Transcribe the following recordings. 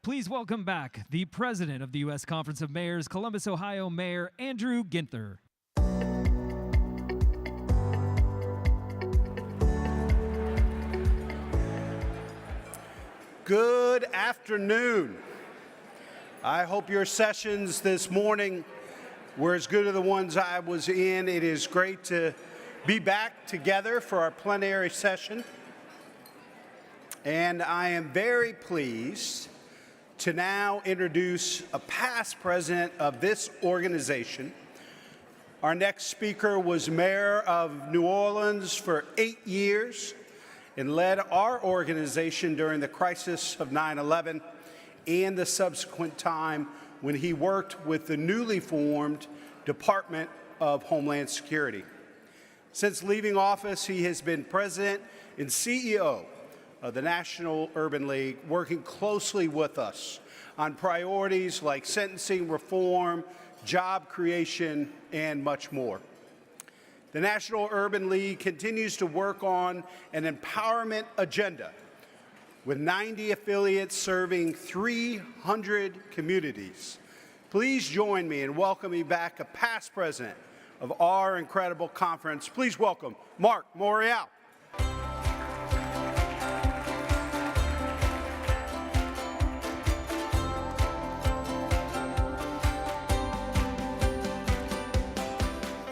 Please welcome back the president of the U.S. Conference of Mayors, Columbus, Ohio Mayor Andrew Ginther. Good afternoon. I hope your sessions this morning were as good as the ones I was in. It is great to be back together for our plenary session. And I am very pleased to now introduce a past president of this organization. Our next speaker was mayor of New Orleans for 8 years and led our organization during the crisis of 9/11 and the subsequent time when he worked with the newly formed Department of Homeland Security. Since leaving office, he has been president and CEO of the National Urban League, working closely with us on priorities like sentencing reform, job creation, and much more. The National Urban League continues to work on an empowerment agenda with 90 affiliates serving 300 communities. Please join me in welcoming back a past president of our incredible conference. Please welcome Mark Morial.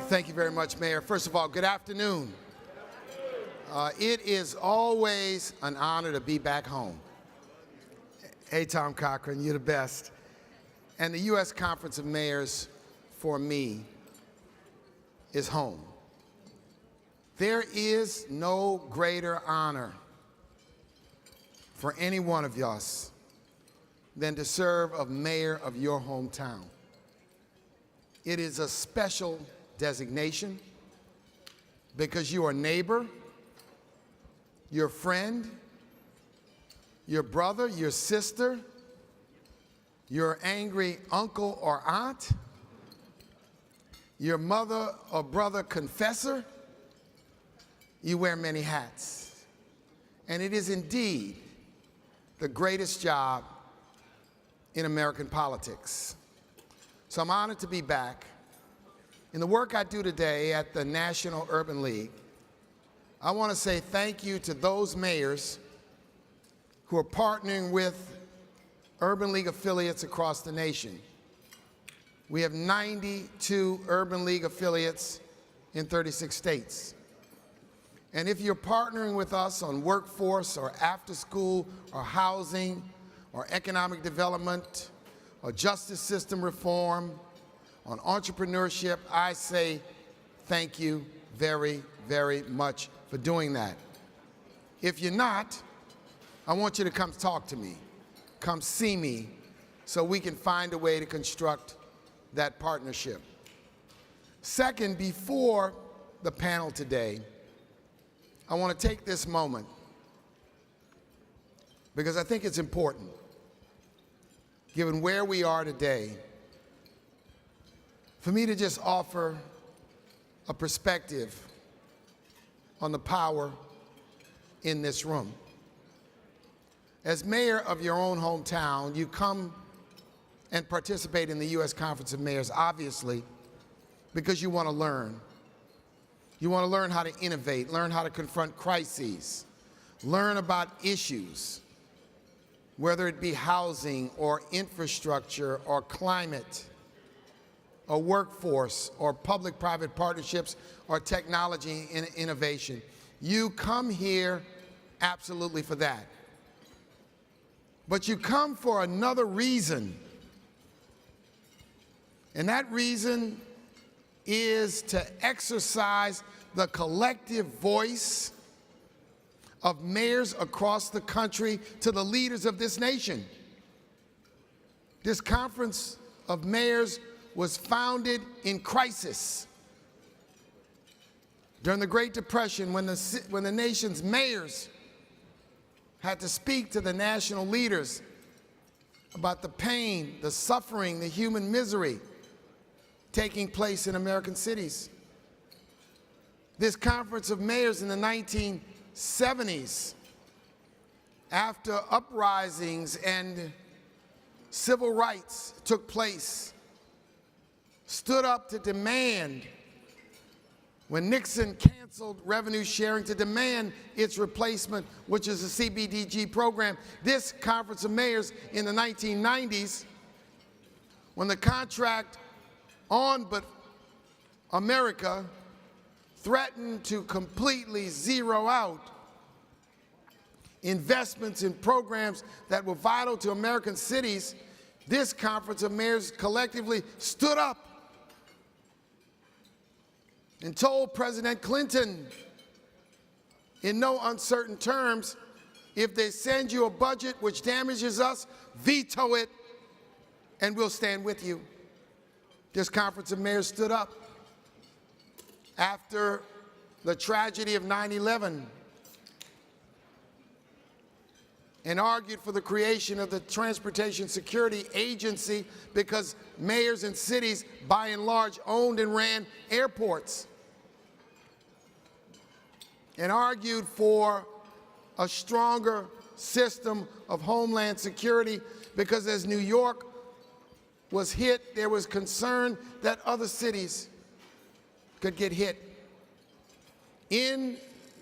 Thank you very much, Mayor. First of all, good afternoon. It is always an honor to be back home. Hey, Tom Cochran, you're the best. And the U.S. Conference of Mayors, for me, is home. There is no greater honor for any one of us than to serve as mayor of your hometown. It is a special designation because you are neighbor, your friend, your brother, your sister, your angry uncle or aunt, your mother or brother confessor. You wear many hats. And it is indeed the greatest job in American politics. So I'm honored to be back. In the work I do today at the National Urban League, I want to say thank you to those mayors who are partnering with Urban League affiliates across the nation. We have 92 Urban League affiliates in 36 states. And if you're partnering with us on workforce or after school or housing or economic development or justice system reform, on entrepreneurship, I say thank you very, very much for doing that. If you're not, I want you to come talk to me. Come see me so we can find a way to construct that partnership. Second, before the panel today, I want to take this moment because I think it's important, given where we are today, for me to just offer a perspective on the power in this room. As mayor of your own hometown, you come and participate in the U.S. Conference of Mayors, obviously, because you want to learn. You want to learn how to innovate, learn how to confront crises, learn about issues, whether it be housing or infrastructure or climate, or workforce, or public-private partnerships, or technology and innovation. You come here absolutely for that. But you come for another reason. And that reason is to exercise the collective voice of mayors across the country to the leaders of this nation. This Conference of Mayors was founded in crisis. During the Great Depression, when the nation's mayors had to speak to the national leaders about the pain, the suffering, the human misery taking place in American cities. This Conference of Mayors in the 1970s, after uprisings and civil rights took place, stood up to demand, when Nixon canceled revenue sharing, to demand its replacement, which is the CBDG program. This Conference of Mayors in the 1990s, when the contract on But America threatened to completely zero out investments in programs that were vital to American cities, this Conference of Mayors collectively stood up and told President Clinton in no uncertain terms, if they send you a budget which damages us, veto it and we'll stand with you. This Conference of Mayors stood up after the tragedy of 9/11 and argued for the creation of the Transportation Security Agency, because mayors and cities, by and large, owned and ran airports, and argued for a stronger system of homeland security, because as New York was hit, there was concern that other cities could get hit. In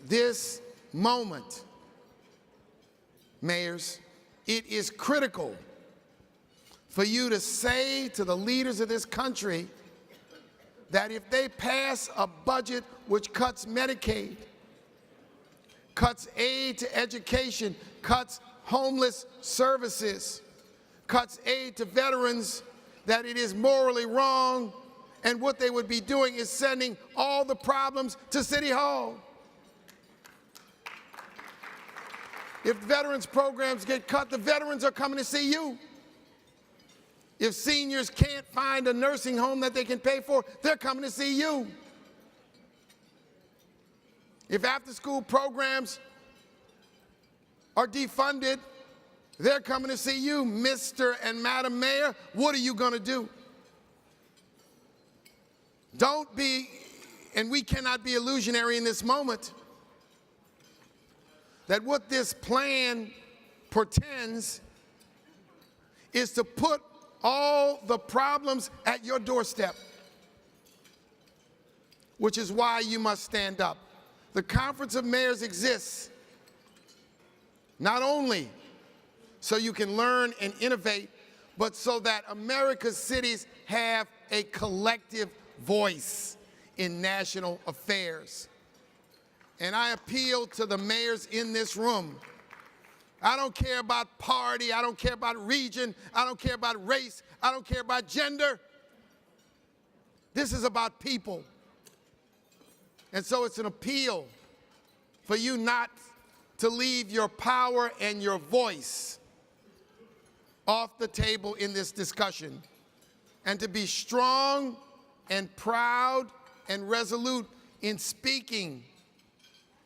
this moment, mayors, it is critical for you to say to the leaders of this country that if they pass a budget which cuts Medicaid, cuts aid to education, cuts homeless services, cuts aid to veterans, that it is morally wrong, and what they would be doing is sending all the problems to City Hall. If veterans programs get cut, the veterans are coming to see you. If seniors can't find a nursing home that they can pay for, they're coming to see you. If after-school programs are defunded, they're coming to see you. Mr. and Madam Mayor, what are you going to do? Don't be, and we cannot be illusionary in this moment, that what this plan portends is to put all the problems at your doorstep, which is why you must stand up. The Conference of Mayors exists not only so you can learn and innovate, but so that America's cities have a collective voice in national affairs. And I appeal to the mayors in this room. I don't care about party, I don't care about region, I don't care about race, I don't care about gender. This is about people. And so it's an appeal for you not to leave your power and your voice off the table in this discussion, and to be strong and proud and resolute in speaking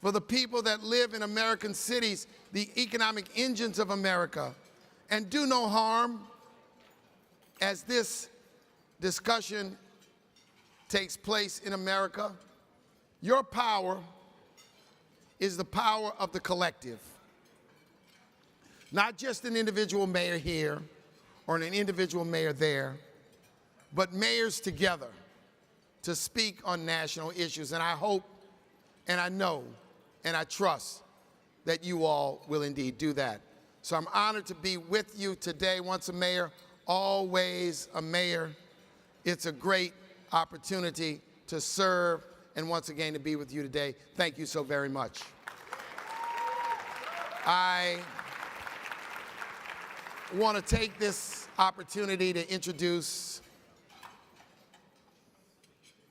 for the people that live in American cities, the economic engines of America, and do no harm as this discussion takes place in America. Your power is the power of the collective. Not just an individual mayor here or an individual mayor there, but mayors together to speak on national issues. And I hope, and I know, and I trust that you all will indeed do that. So I'm honored to be with you today. Once a mayor, always a mayor. It's a great opportunity to serve and once again to be with you today. Thank you so very much. I want to take this opportunity to introduce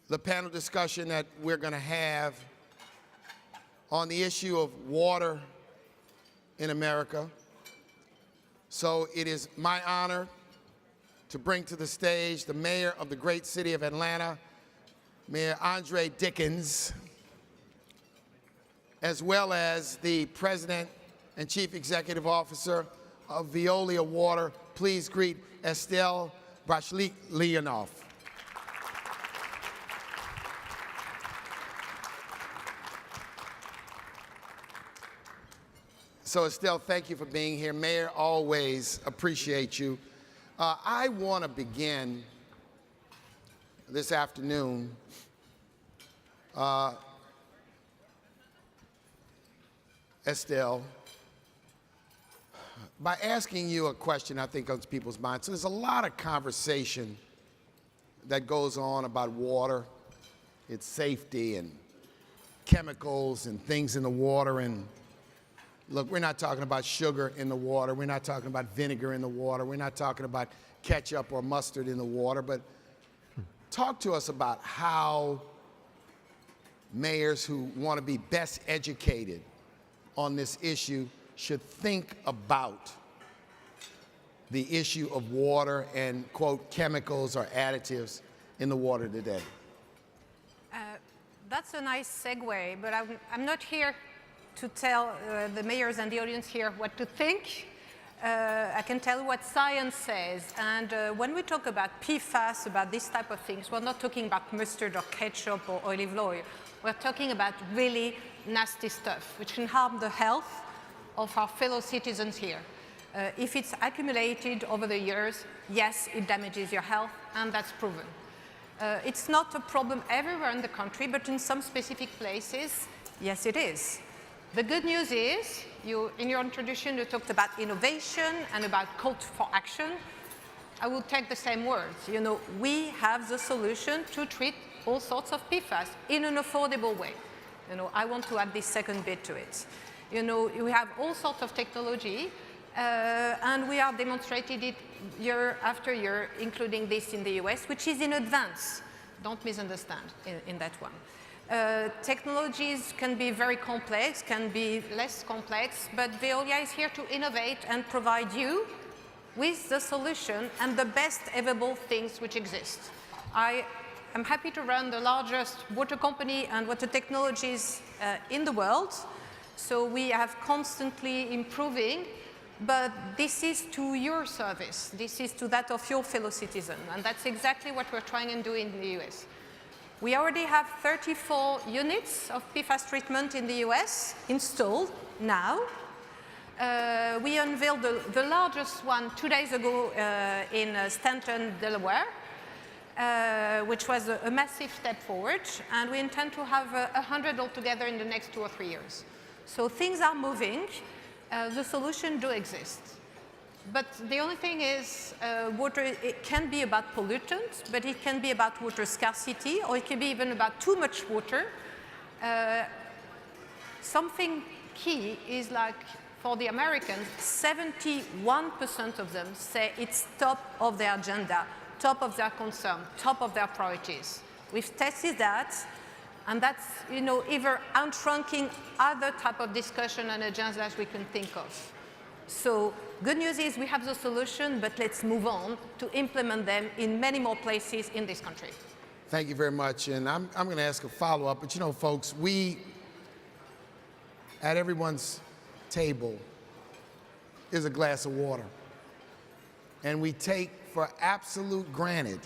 the panel discussion that we're going to have on the issue of water in America. So it is my honor to bring to the stage the mayor of the great city of Atlanta, Mayor Andre Dickens, as well as the president and chief executive officer of Veolia Water. Please greet Estelle Brashlik-Leonov. So Estelle, thank you for being here. Mayor, always appreciate you. I want to begin this afternoon Estelle, by asking you a question I think on people's minds. So there's a lot of conversation that goes on about water, its safety, and chemicals and things in the water. And look, we're not talking about sugar in the water. We're not talking about vinegar in the water. We're not talking about ketchup or mustard in the water. But talk to us about how mayors who want to be best educated on this issue should think about the issue of water and, quote, chemicals or additives in the water today. That's a nice segue, but I'm not here to tell the mayors and the audience here what to think. I can tell what science says. And when we talk about PFAS, about this type of things, we're not talking about mustard or ketchup or olive oil. We're talking about really nasty stuff, which can harm the health of our fellow citizens here. If it's accumulated over the years, yes, it damages your health, and that's proven. It's not a problem everywhere in the country, but in some specific places, yes, it is. The good news is, in your introduction, you talked about innovation and about call for action. I will take the same words. You know, we have the solution to treat all sorts of PFAS in an affordable way. You know, I want to add this second bit to it. You know, we have all sorts of technology, and we are demonstrating it year after year, including this in the US, which is in advance. Don't misunderstand in that one. Technologies can be very complex, can be less complex, but Veolia is here to innovate and provide you with the solution and the best available things which exist. I am happy to run the largest water company and water technologies in the world. So we have constantly improving, but this is to your service. This is to that of your fellow citizen, and that's exactly what we're trying and doing in the US. We already have 34 units of PFAS treatment in the US installed now. We unveiled the largest one 2 days ago in Stanton, Delaware, which was a massive step forward, and we intend to have 100 altogether in the next 2 or 3 years. So things are moving. The solution do exist. But the only thing is, water, it can be about pollutants, but it can be about water scarcity, or it can be even about too much water. Something key is like, for the Americans, 71% of them say it's top of their agenda, top of their concern, top of their priorities. We've tested that, and that's, you know, either outranking other type of discussion and agendas we can think of. So good news is we have the solution, but let's move on to implement them in many more places in this country. Thank you very much. And I'm going to ask a follow-up. But, you know, folks, we, at everyone's table, is a glass of water. And we take for absolute granted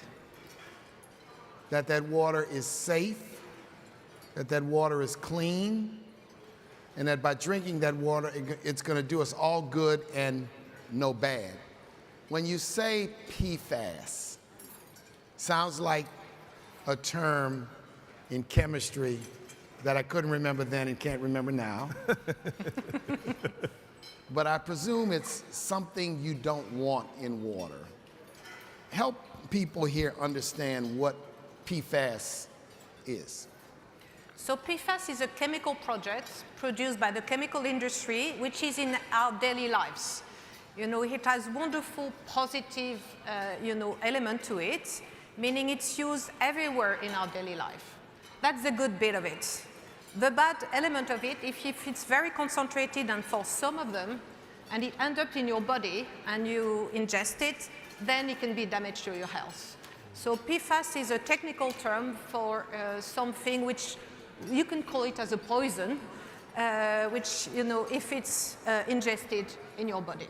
that that water is safe, that that water is clean, and that by drinking that water, it's going to do us all good and no bad. When you say PFAS, sounds like a term in chemistry that I couldn't remember then and can't remember now. But I presume it's something you don't want in water. Help people here understand what PFAS is. So PFAS is a chemical product produced by the chemical industry, which is in our daily lives. You know, it has wonderful positive, element to it, meaning it's used everywhere in our daily life. That's the good bit of it. The bad element of it, if it's very concentrated, and for some of them, and it ends up in your body and you ingest it, then it can be damage to your health. So PFAS is a technical term for something which you can call it as a poison, which, you know, if it's ingested in your body.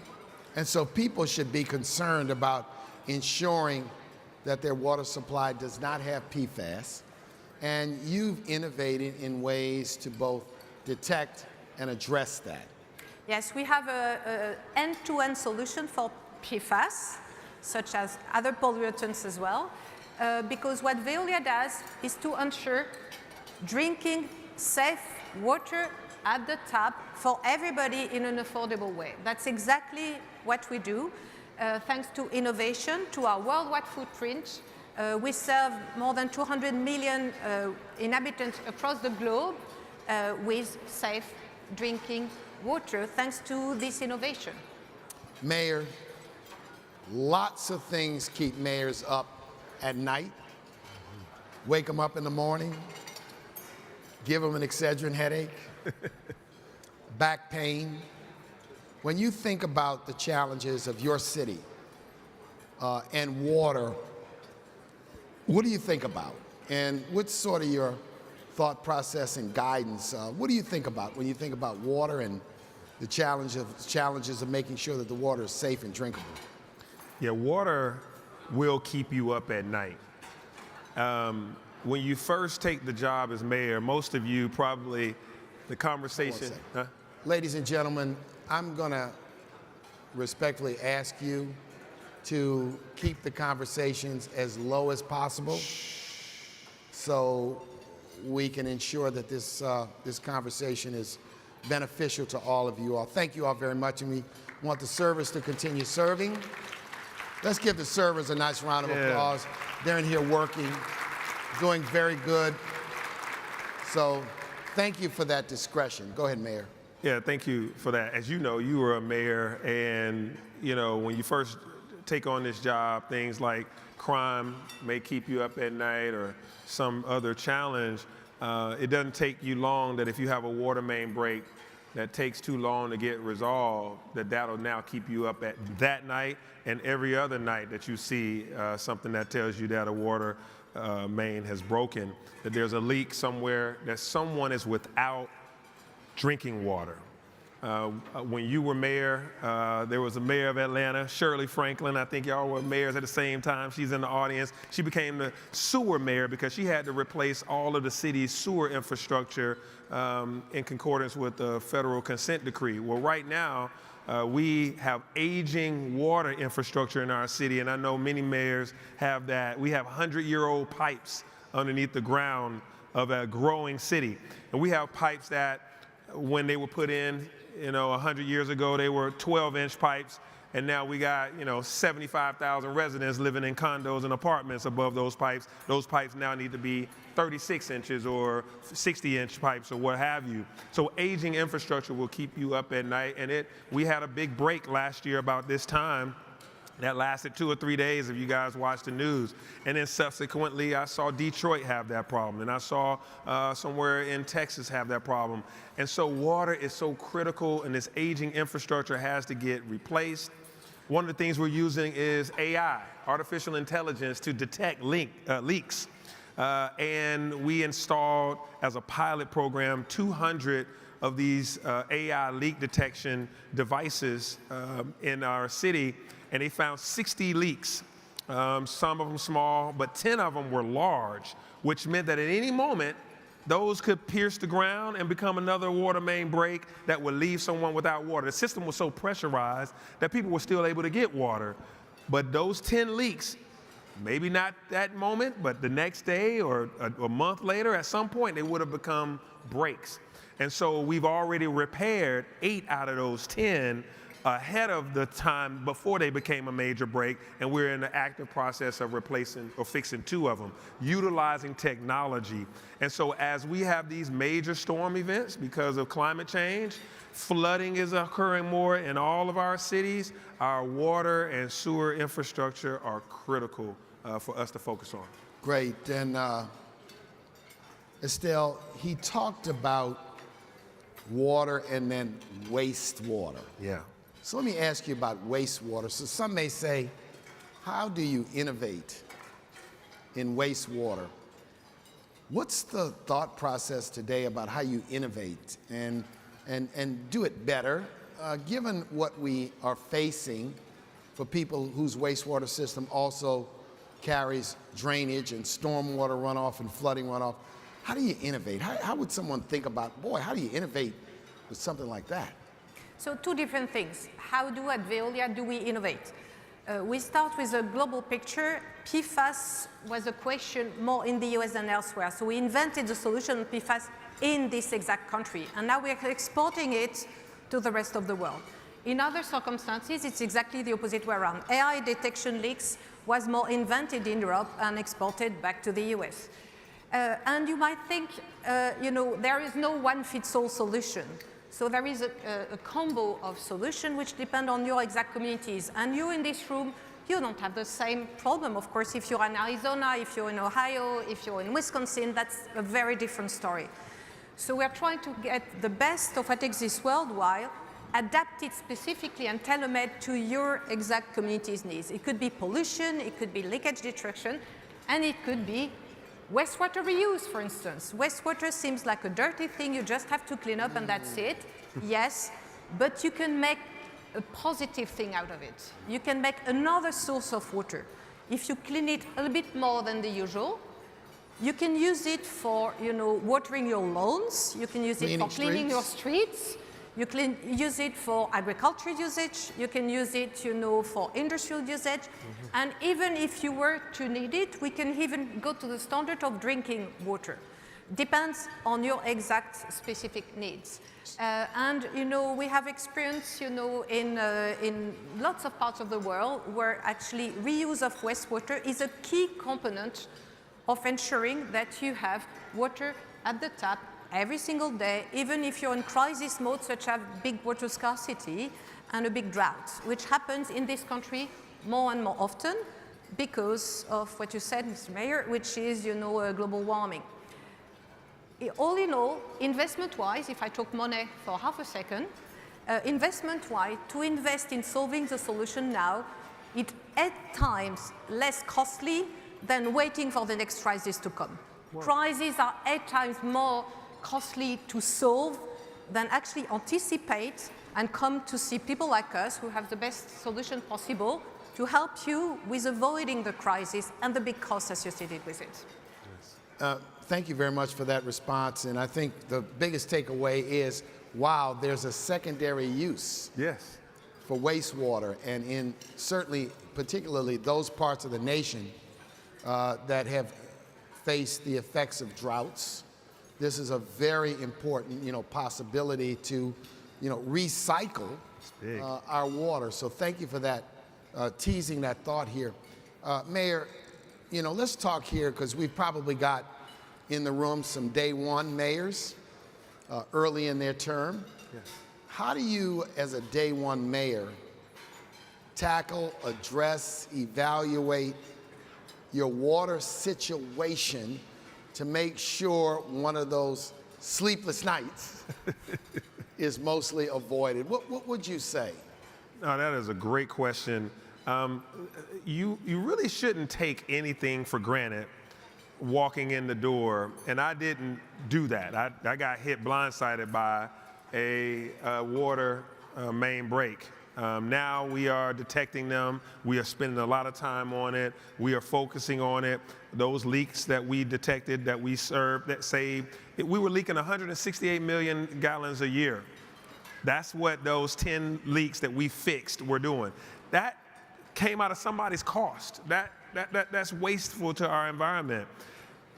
And so people should be concerned about ensuring that their water supply does not have PFAS. And you've innovated in ways to both detect and address that. Yes, we have an end-to-end solution for PFAS. such as other pollutants as well, because what Veolia does is to ensure drinking safe water at the tap for everybody in an affordable way. That's exactly what we do. Thanks to innovation, to our worldwide footprint, we serve more than 200 million inhabitants across the globe with safe drinking water, thanks to this innovation. Mayor, lots of things keep mayors up at night. Wake them up in the morning, give them an Excedrin headache, back pain. When you think about the challenges of your city and water, what do you think about? And what's sort of your thought process and guidance? What do you think about when you think about water and the challenges of making sure that the water is safe and drinkable? Yeah, water will keep you up at night. When you first take the job as mayor, most of you probably, the conversation. Huh? Ladies and gentlemen, I'm going to respectfully ask you to keep the conversations as low as possible so we can ensure that this conversation is beneficial to all of you all. Thank you all very much, and we want the servers to continue serving. Let's give the servers a nice round of applause. They're in here working, doing very good. So thank you for that discretion. Go ahead, Mayor. Yeah, thank you for that. As you know, you were a mayor, and when you first take on this job, things like crime may keep you up at night or some other challenge. It doesn't take you long that if you have a water main break that takes too long to get resolved, that'll now keep you up at that night and every other night that you see something that tells you that a water main has broken, that there's a leak somewhere, that someone is without drinking water. When you were mayor, there was a mayor of Atlanta, Shirley Franklin. I think y'all were mayors at the same time. She's in the audience. She became the sewer mayor because she had to replace all of the city's sewer infrastructure in concordance with the federal consent decree. Well, right now, we have aging water infrastructure in our city, and I know many mayors have that. We have 100-year-old pipes underneath the ground of a growing city. And we have pipes that, when they were put in, 100 years ago, they were 12-inch pipes, and now we got, 75,000 residents living in condos and apartments above those pipes. Those pipes now need to be 36 inches or 60-inch pipes or what have you. So aging infrastructure will keep you up at night, and we had a big break last year about this time that lasted 2 or 3 days if you guys watched the news. And then subsequently, I saw Detroit have that problem, and I saw somewhere in Texas have that problem. And so water is so critical, and this aging infrastructure has to get replaced. One of the things we're using is AI, artificial intelligence, to detect leaks. And we installed, as a pilot program, 200 of these AI leak detection devices in our city, and they found 60 leaks, some of them small, but 10 of them were large, which meant that at any moment, those could pierce the ground and become another water main break that would leave someone without water. The system was so pressurized that people were still able to get water. But those 10 leaks, maybe not that moment, but the next day or a month later, at some point, they would have become breaks. And so we've already repaired 8 out of those 10 ahead of the time before they became a major break, and we're in the active process of replacing or fixing 2 of them, utilizing technology. And so as we have these major storm events because of climate change, flooding is occurring more in all of our cities, our water and sewer infrastructure are critical for us to focus on. Great. And Estelle, he talked about water and then wastewater. Yeah. So let me ask you about wastewater. So some may say, how do you innovate in wastewater? What's the thought process today about how you innovate and do it better, given what we are facing for people whose wastewater system also carries drainage and stormwater runoff and flooding runoff? How do you innovate? How would someone think about, boy, how do you innovate with something like that? So 2 different things. How at Veolia do we innovate? We start with a global picture. PFAS was a question more in the US than elsewhere. So we invented the solution on PFAS in this exact country. And now we're exporting it to the rest of the world. In other circumstances, it's exactly the opposite way around. AI detection leaks was more invented in Europe and exported back to the US. And you might think, there is no one-fits-all solution. So there is a combo of solutions which depend on your exact communities. And you in this room, you don't have the same problem. Of course, if you're in Arizona, if you're in Ohio, if you're in Wisconsin, that's a very different story. So we're trying to get the best of what exists worldwide, adapt it specifically and tailor-made to your exact community's needs. It could be pollution, it could be leakage detection, and it could be wastewater reuse, for instance. Wastewater seems like a dirty thing you just have to clean up and that's it. Yes, but you can make a positive thing out of it. You can make another source of water. If you clean it a little bit more than the usual, you can use it for, watering your lawns. You can use it for cleaning your streets. You can use it for agriculture usage. You can use it, for industrial usage. And even if you were to need it, we can even go to the standard of drinking water. Depends on your exact specific needs. And, we have experience, in lots of parts of the world where actually reuse of wastewater is a key component of ensuring that you have water at the tap every single day, even if you're in crisis mode, such as big water scarcity and a big drought, which happens in this country more and more often because of what you said, Mr. Mayor, which is, global warming. All in all, investment-wise, if I talk money for half a second, investment-wise, to invest in solving the solution now, it's 8 times less costly than waiting for the next crisis to come. Wow. Crises are 8 times more costly to solve than actually anticipate and come to see people like us who have the best solution possible to help you with avoiding the crisis and the big costs associated with it. Yes. Thank you very much for that response. And I think the biggest takeaway is, wow, there's a secondary use yes. for wastewater, and in certainly, particularly those parts of the nation that have faced the effects of droughts. This is a very important, possibility to, recycle our water. So thank you for that, teasing that thought here. Mayor, let's talk here, because we've probably got in the room some day one mayors early in their term. Yes. How do you, as a day one mayor, tackle, address, evaluate your water situation to make sure one of those sleepless nights is mostly avoided? What would you say? No, that is a great question. You really shouldn't take anything for granted walking in the door, and I didn't do that. I got hit blindsided by a water main break. Now we are detecting them. We are spending a lot of time on it. We are focusing on it. Those leaks that we detected, that we served, that saved, we were leaking 168 million gallons a year. That's what those 10 leaks that we fixed were doing. That came out of somebody's cost. That's wasteful to our environment.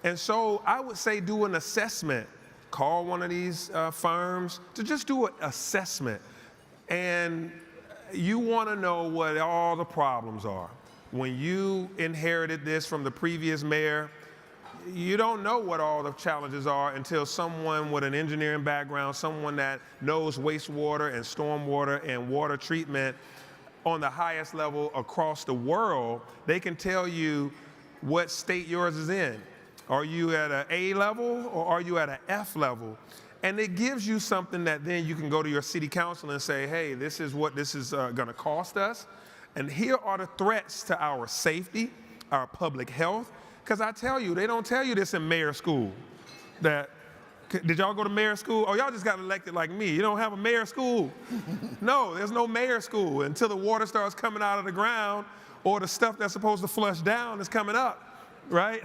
And so I would say do an assessment. Call one of these firms to just do an assessment. And you want to know what all the problems are. When you inherited this from the previous mayor, you don't know what all the challenges are until someone with an engineering background, someone that knows wastewater and stormwater and water treatment on the highest level across the world, they can tell you what state yours is in. Are you at an A level or are you at an F level? And it gives you something that then you can go to your city council and say, hey, this is what this is going to cost us. And here are the threats to our safety, our public health. Because I tell you, they don't tell you this in mayor school. Did y'all go to mayor school? Oh, y'all just got elected like me. You don't have a mayor school. No, there's no mayor school until the water starts coming out of the ground or the stuff that's supposed to flush down is coming up, right?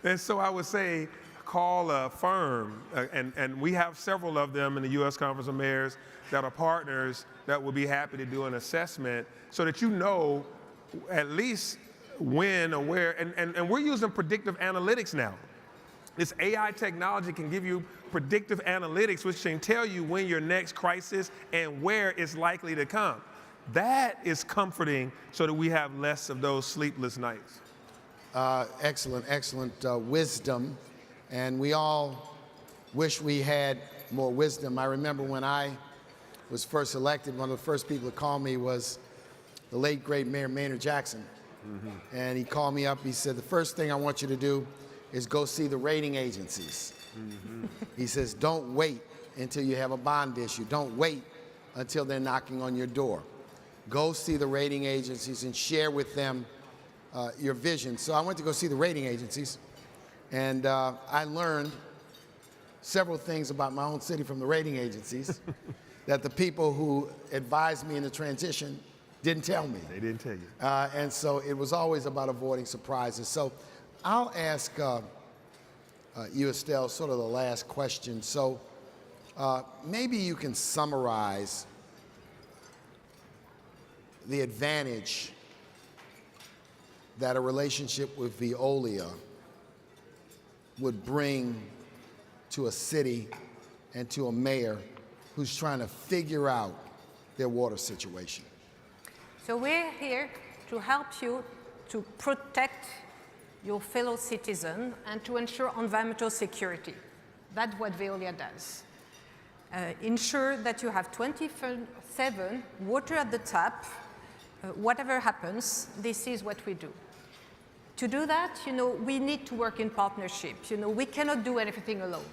And so I would say, call a firm, and we have several of them in the U.S. Conference of Mayors that are partners that will be happy to do an assessment so that you know at least when or where, and we're using predictive analytics now. This AI technology can give you predictive analytics, which can tell you when your next crisis and where it's likely to come. That is comforting so that we have less of those sleepless nights. Excellent wisdom. And we all wish we had more wisdom. I remember when I was first elected, one of the first people to call me was the late, great Mayor Maynard Jackson. Mm-hmm. And he called me up, he said, the first thing I want you to do is go see the rating agencies. Mm-hmm. He says, don't wait until you have a bond issue. Don't wait until they're knocking on your door. Go see the rating agencies and share with them your vision. So I went to go see the rating agencies, and I learned several things about my own city from the rating agencies that the people who advised me in the transition didn't tell me. They didn't tell you. And so it was always about avoiding surprises. So I'll ask you, Estelle, sort of the last question. So maybe you can summarize the advantage that a relationship with Veolia would bring to a city and to a mayor who's trying to figure out their water situation. So we're here to help you to protect your fellow citizen and to ensure environmental security. That's what Veolia does. Ensure that you have 24/7 water at the tap. Whatever happens, this is what we do. To do that, we need to work in partnership. We cannot do everything alone.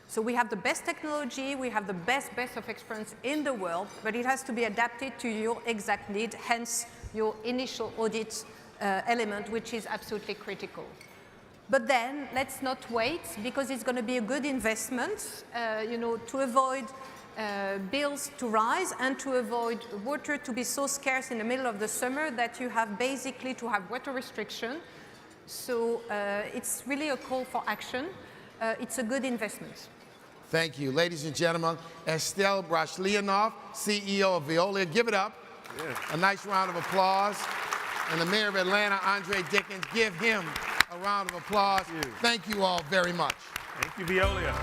So we have the best technology, we have the best of experience in the world, but it has to be adapted to your exact need, hence your initial audit element, which is absolutely critical. But then, let's not wait, because it's going to be a good investment, to avoid bills to rise and to avoid water to be so scarce in the middle of the summer that you have basically to have water restriction. So it's really a call for action. It's a good investment. Thank you. Ladies and gentlemen, Estelle Brashlianoff, CEO of Veolia. Give it up. Yeah. A nice round of applause. And the Mayor of Atlanta, Andre Dickens, give him a round of applause. Thank you all very much. Thank you, Veolia.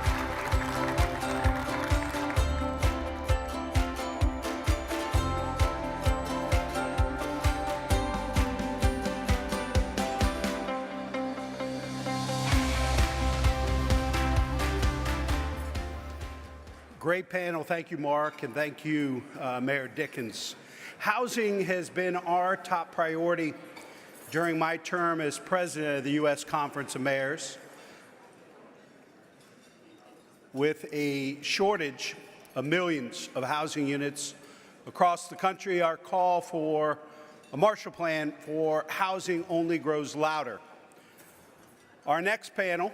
Great panel. Thank you, Mark, and thank you, Mayor Dickens. Housing has been our top priority during my term as president of the U.S. Conference of Mayors. With a shortage of millions of housing units across the country, our call for a Marshall Plan for housing only grows louder. Our next panel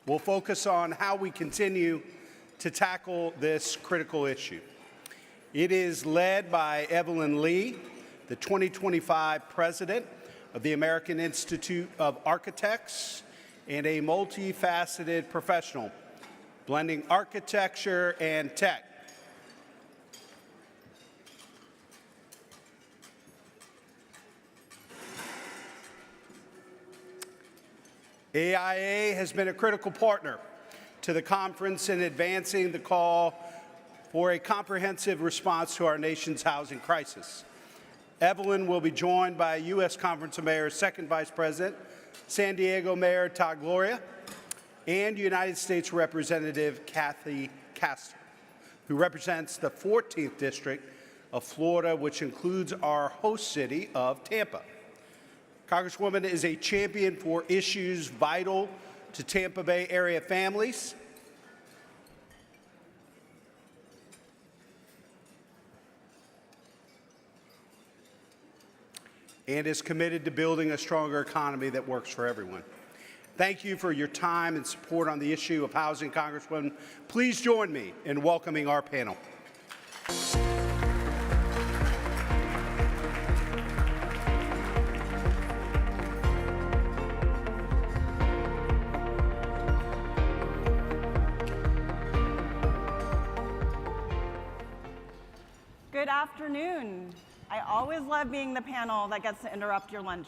will focus on how we continue to tackle this critical issue. It is led by Evelyn Lee, the 2025 president of the American Institute of Architects, and a multifaceted professional, blending architecture and tech. AIA has been a critical partner to the conference in advancing the call for a comprehensive response to our nation's housing crisis. Evelyn will be joined by U.S. Conference of Mayors Second Vice President, San Diego Mayor Todd Gloria, and United States Representative Kathy Castor, who represents the 14th District of Florida, which includes our host city of Tampa. Congresswoman is a champion for issues vital to Tampa Bay area families. And is committed to building a stronger economy that works for everyone. Thank you for your time and support on the issue of housing, Congresswoman. Please join me in welcoming our panel. Good afternoon. I always love being the panel that gets to interrupt your lunch.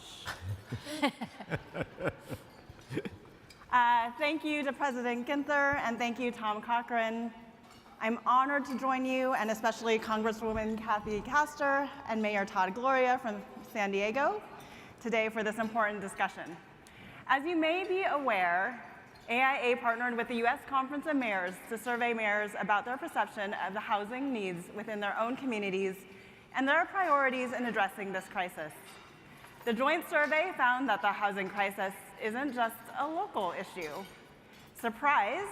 Thank you to President Ginther, and thank you, Tom Cochran. I'm honored to join you, and especially Congresswoman Kathy Castor and Mayor Todd Gloria from San Diego today for this important discussion. As you may be aware, AIA partnered with the U.S. Conference of Mayors to survey mayors about their perception of the housing needs within their own communities and their priorities in addressing this crisis. The joint survey found that the housing crisis isn't just a local issue. Surprise,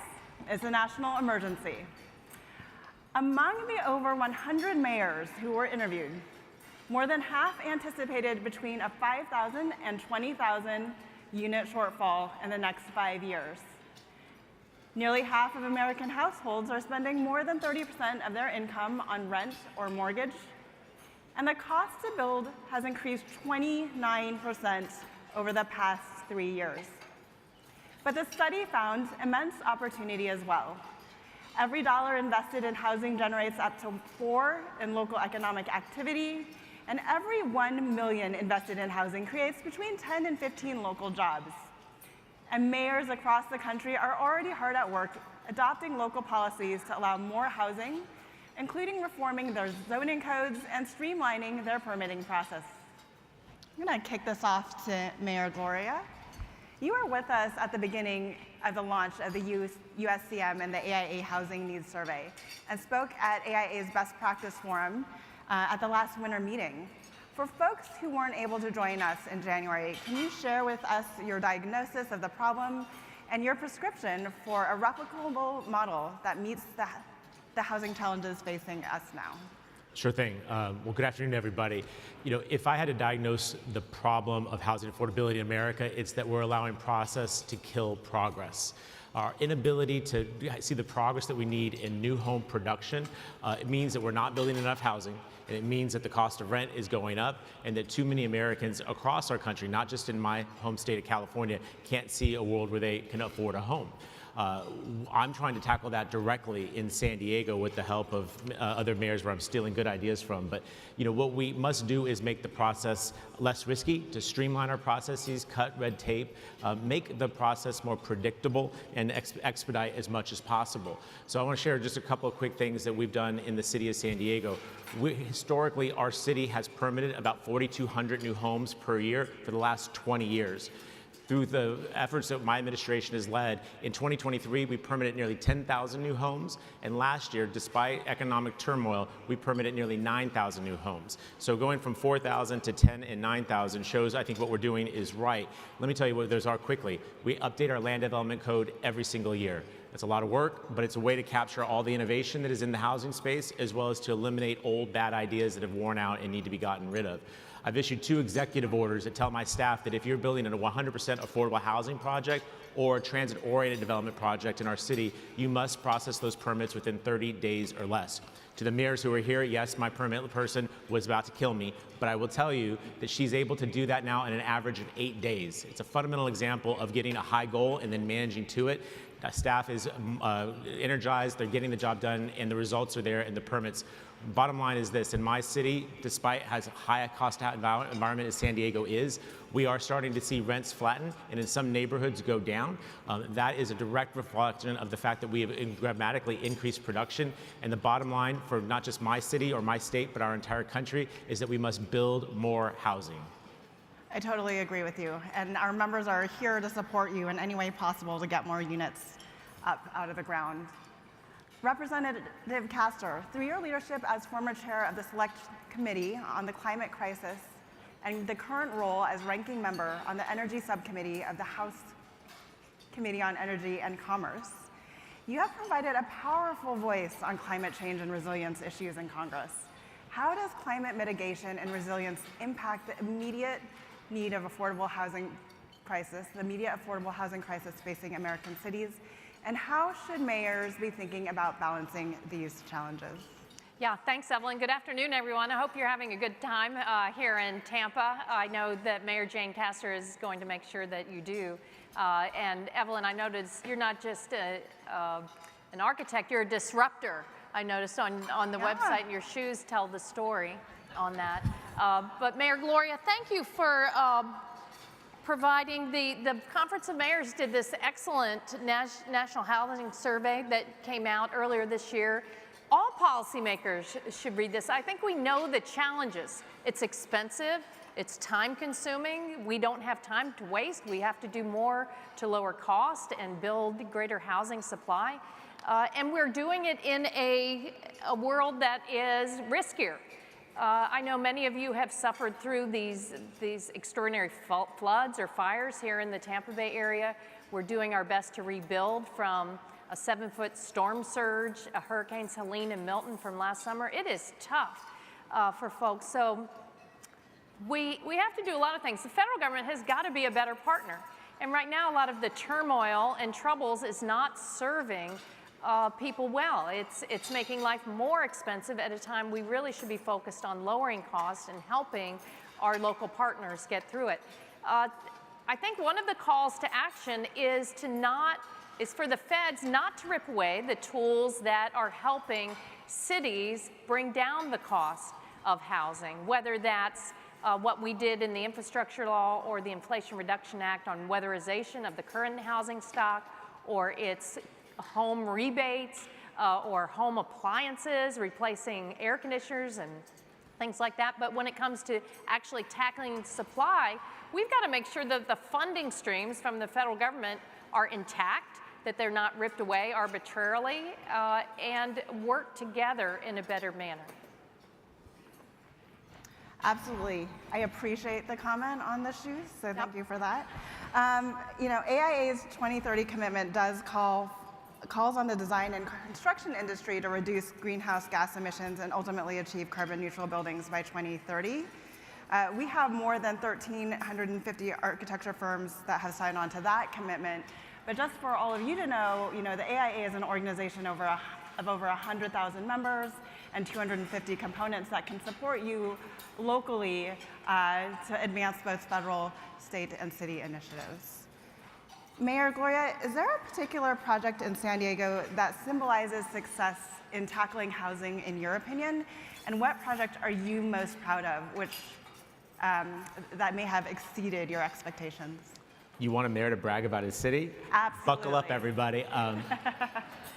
it's a national emergency. Among the over 100 mayors who were interviewed, more than half anticipated between a 5,000 and 20,000 unit shortfall in the next 5 years. Nearly half of American households are spending more than 30% of their income on rent or mortgage, and the cost to build has increased 29% over the past 3 years. But the study found immense opportunity as well. Every dollar invested in housing generates up to 4 in local economic activity, and every 1 million invested in housing creates between 10 and 15 local jobs. And mayors across the country are already hard at work adopting local policies to allow more housing, including reforming their zoning codes and streamlining their permitting process. I'm going to kick this off to Mayor Gloria. You were with us at the beginning of the launch of the USCM and the AIA Housing Needs Survey and spoke at AIA's Best Practice Forum at the last winter meeting. For folks who weren't able to join us in January, can you share with us your diagnosis of the problem and your prescription for a replicable model that meets the housing challenges facing us now? Sure thing. Well, good afternoon, everybody. You know, if I had to diagnose the problem of housing affordability in America, it's that we're allowing process to kill progress. Our inability to see the progress that we need in new home production, it means that we're not building enough housing, and it means that the cost of rent is going up, and that too many Americans across our country, not just in my home state of California, can't see a world where they can afford a home. I'm trying to tackle that directly in San Diego with the help of other mayors where I'm stealing good ideas from. But you know, what we must do is make the process less risky, to streamline our processes, cut red tape, make the process more predictable, and expedite as much as possible. So I want to share just a couple of quick things that we've done in the city of San Diego. Historically, our city has permitted about 4,200 new homes per year for the last 20 years. Through the efforts that my administration has led, in 2023, we permitted nearly 10,000 new homes, and last year, despite economic turmoil, we permitted nearly 9,000 new homes. So going from 4,000 to 10 and 9,000 shows, I think, what we're doing is right. Let me tell you what those are quickly. We update our land development code every single year. It's a lot of work, but it's a way to capture all the innovation that is in the housing space, as well as to eliminate old bad ideas that have worn out and need to be gotten rid of. I've issued 2 executive orders that tell my staff that if you're building a 100% affordable housing project or a transit-oriented development project in our city, you must process those permits within 30 days or less. To the mayors who are here, yes, my permit person was about to kill me, but I will tell you that she's able to do that now in an average of 8 days. It's a fundamental example of getting a high goal and then managing to it. Staff is energized, they're getting the job done, and the results are there, and the permits. Bottom line is this: in my city, despite as high a cost environment as San Diego is, we are starting to see rents flatten and in some neighborhoods go down. That is a direct reflection of the fact that we have dramatically increased production. And the bottom line for not just my city or my state, but our entire country, is that we must build more housing. I totally agree with you, and our members are here to support you in any way possible to get more units up out of the ground. Representative Castor, through your leadership as former chair of the Select Committee on the Climate Crisis and the current role as ranking member on the Energy Subcommittee of the House Committee on Energy and Commerce, you have provided a powerful voice on climate change and resilience issues in Congress. How does climate mitigation and resilience impact the immediate need of affordable housing crisis, the immediate affordable housing crisis facing American cities, and how should mayors be thinking about balancing these challenges? Yeah, thanks, Evelyn. Good afternoon, everyone. I hope you're having a good time here in Tampa. I know that Mayor Jane Castor is going to make sure that you do. And Evelyn, I noticed you're not just an architect, you're a disruptor I noticed on the website, and your shoes tell the story on that. But Mayor Gloria, thank you for providing the Conference of Mayors did this excellent national housing survey that came out earlier this year. All policymakers should read this. I think we know the challenges. It's expensive, it's time consuming. We don't have time to waste. We have to do more to lower cost and build greater housing supply. And we're doing it in a world that is riskier. I know many of you have suffered through these extraordinary floods or fires here in the Tampa Bay area. We're doing our best to rebuild from a 7-foot storm surge, a Hurricanes Helene and Milton from last summer. It is tough for folks. So we have to do a lot of things. The federal government has got to be a better partner. And right now, a lot of the turmoil and troubles is not serving people well. It's making life more expensive at a time we really should be focused on lowering costs and helping our local partners get through it. I think one of the calls to action is for the feds not to rip away the tools that are helping cities bring down the cost of housing, whether that's what we did in the infrastructure law or the Inflation Reduction Act on weatherization of the current housing stock, or it's home rebates or home appliances, replacing air conditioners and things like that. But when it comes to actually tackling supply, we've got to make sure that the funding streams from the federal government are intact, that they're not ripped away arbitrarily, and work together in a better manner. Absolutely. I appreciate the comment on the shoes, so thank you for that. You know, AIA's 2030 commitment calls on the design and construction industry to reduce greenhouse gas emissions and ultimately achieve carbon neutral buildings by 2030. We have more than 1,350 architecture firms that have signed on to that commitment. But just for all of you to know, the AIA is an organization of over 100,000 members and 250 components that can support you locally to advance both federal, state, and city initiatives. Mayor Gloria, is there a particular project in San Diego that symbolizes success in tackling housing in your opinion? And what project are you most proud of, which that may have exceeded your expectations? You want a mayor to brag about his city? Absolutely. Buckle up, everybody.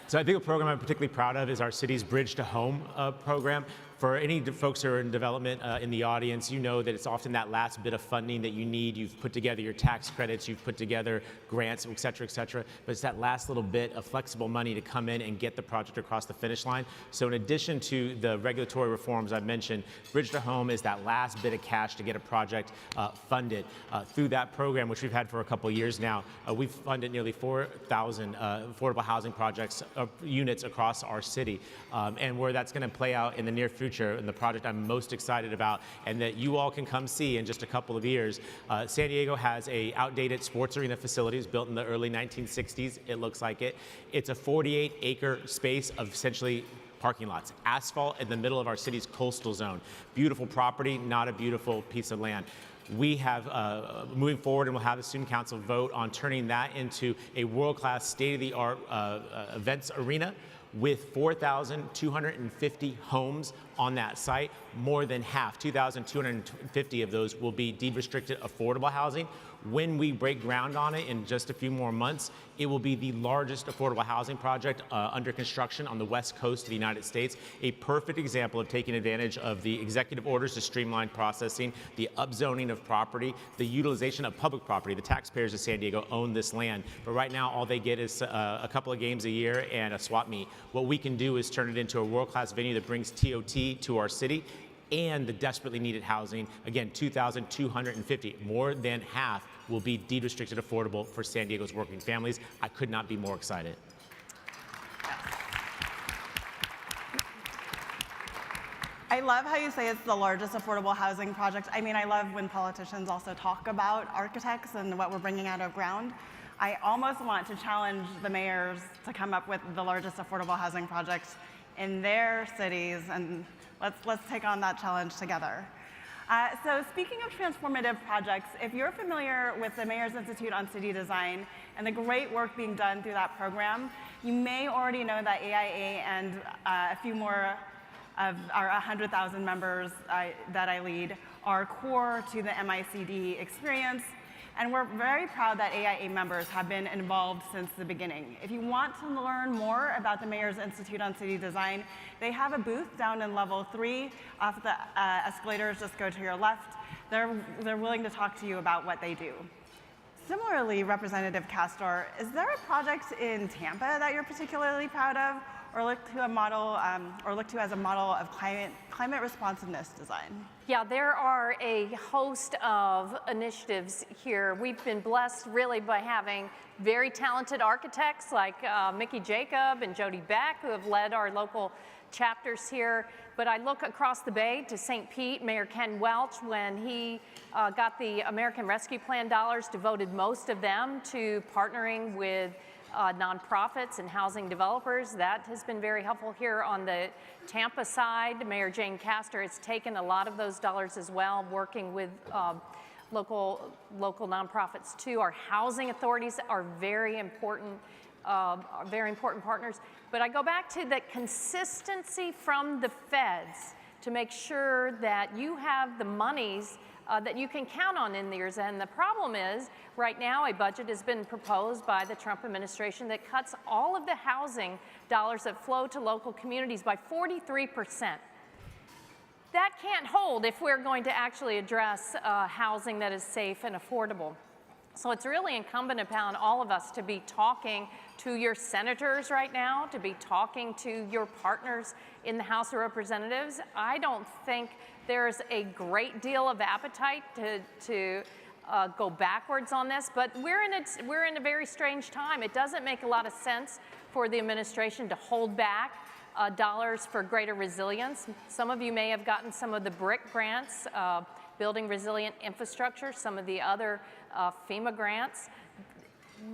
So I think a program I'm particularly proud of is our city's Bridge to Home program. For any folks who are in development in the audience, you know that it's often that last bit of funding that you need. You've put together your tax credits, you've put together grants, et cetera, but it's that last little bit of flexible money to come in and get the project across the finish line. So in addition to the regulatory reforms I've mentioned, Bridge to Home is that last bit of cash to get a project funded. Through that program, which we've had for a couple of years now, we've funded nearly 4,000 affordable housing projects, units across our city. And where that's gonna play out in the near future, and the project I'm most excited about, and that you all can come see in just a couple of years. San Diego has a outdated sports arena facility. It was built in the early 1960s, it looks like it. It's a 48-acre space of essentially parking lots, asphalt in the middle of our city's coastal zone. Beautiful property, not a beautiful piece of land. We have, moving forward, and we'll have the student council vote on turning that into a world-class, state-of-the-art events arena with 4,250 homes on that site. More than half, 2,250 of those will be deed-restricted affordable housing. When we break ground on it in just a few more months, it will be the largest affordable housing project under construction on the west coast of the United States. A perfect example of taking advantage of the executive orders to streamline processing, the upzoning of property, the utilization of public property. The taxpayers of San Diego own this land, but right now all they get is a couple of games a year and a swap meet. What we can do is turn it into a world-class venue that brings TOT to our city and the desperately needed housing. Again, 2,250, more than half will be deed-restricted affordable for San Diego's working families. I could not be more excited. I love how you say it's the largest affordable housing project. I mean, I love when politicians also talk about architects and what we're bringing out of ground. I almost want to challenge the mayors to come up with the largest affordable housing project in their cities, and let's take on that challenge together. So speaking of transformative projects, if you're familiar with the Mayor's Institute on City Design and the great work being done through that program, you may already know that AIA and a few more of our 100,000 members that I lead are core to the MICD experience. And we're very proud that AIA members have been involved since the beginning. If you want to learn more about the Mayor's Institute on City Design, they have a booth down in level 3 off the escalators. Just go to your left. They're willing to talk to you about what they do. Similarly, Representative Castor, is there a project in Tampa that you're particularly proud of, or look to as a model of climate responsiveness design? Yeah, there are a host of initiatives here. We've been blessed really by having very talented architects like Mickey Jacob and Jody Beck, who have led our local chapters here. But I look across the bay to St. Pete. Mayor Ken Welch, when he got the American Rescue Plan dollars, devoted most of them to partnering with nonprofits and housing developers. That has been very helpful here on the Tampa side. Mayor Jane Castor has taken a lot of those dollars as well, working with local nonprofits too. Our housing authorities are very important partners. But I go back to the consistency from the feds to make sure that you have the monies that you can count on in the years. And the problem is, right now, a budget has been proposed by the Trump administration that cuts all of the housing dollars that flow to local communities by 43%. That can't hold if we're going to actually address housing that is safe and affordable. So it's really incumbent upon all of us to be talking to your senators right now, to be talking to your partners in the House of Representatives. I don't think there's a great deal of appetite to go backwards on this, but we're in a very strange time. It doesn't make a lot of sense for the administration to hold back dollars for greater resilience. Some of you may have gotten some of the BRIC grants, Building Resilient Infrastructure, some of the other FEMA grants.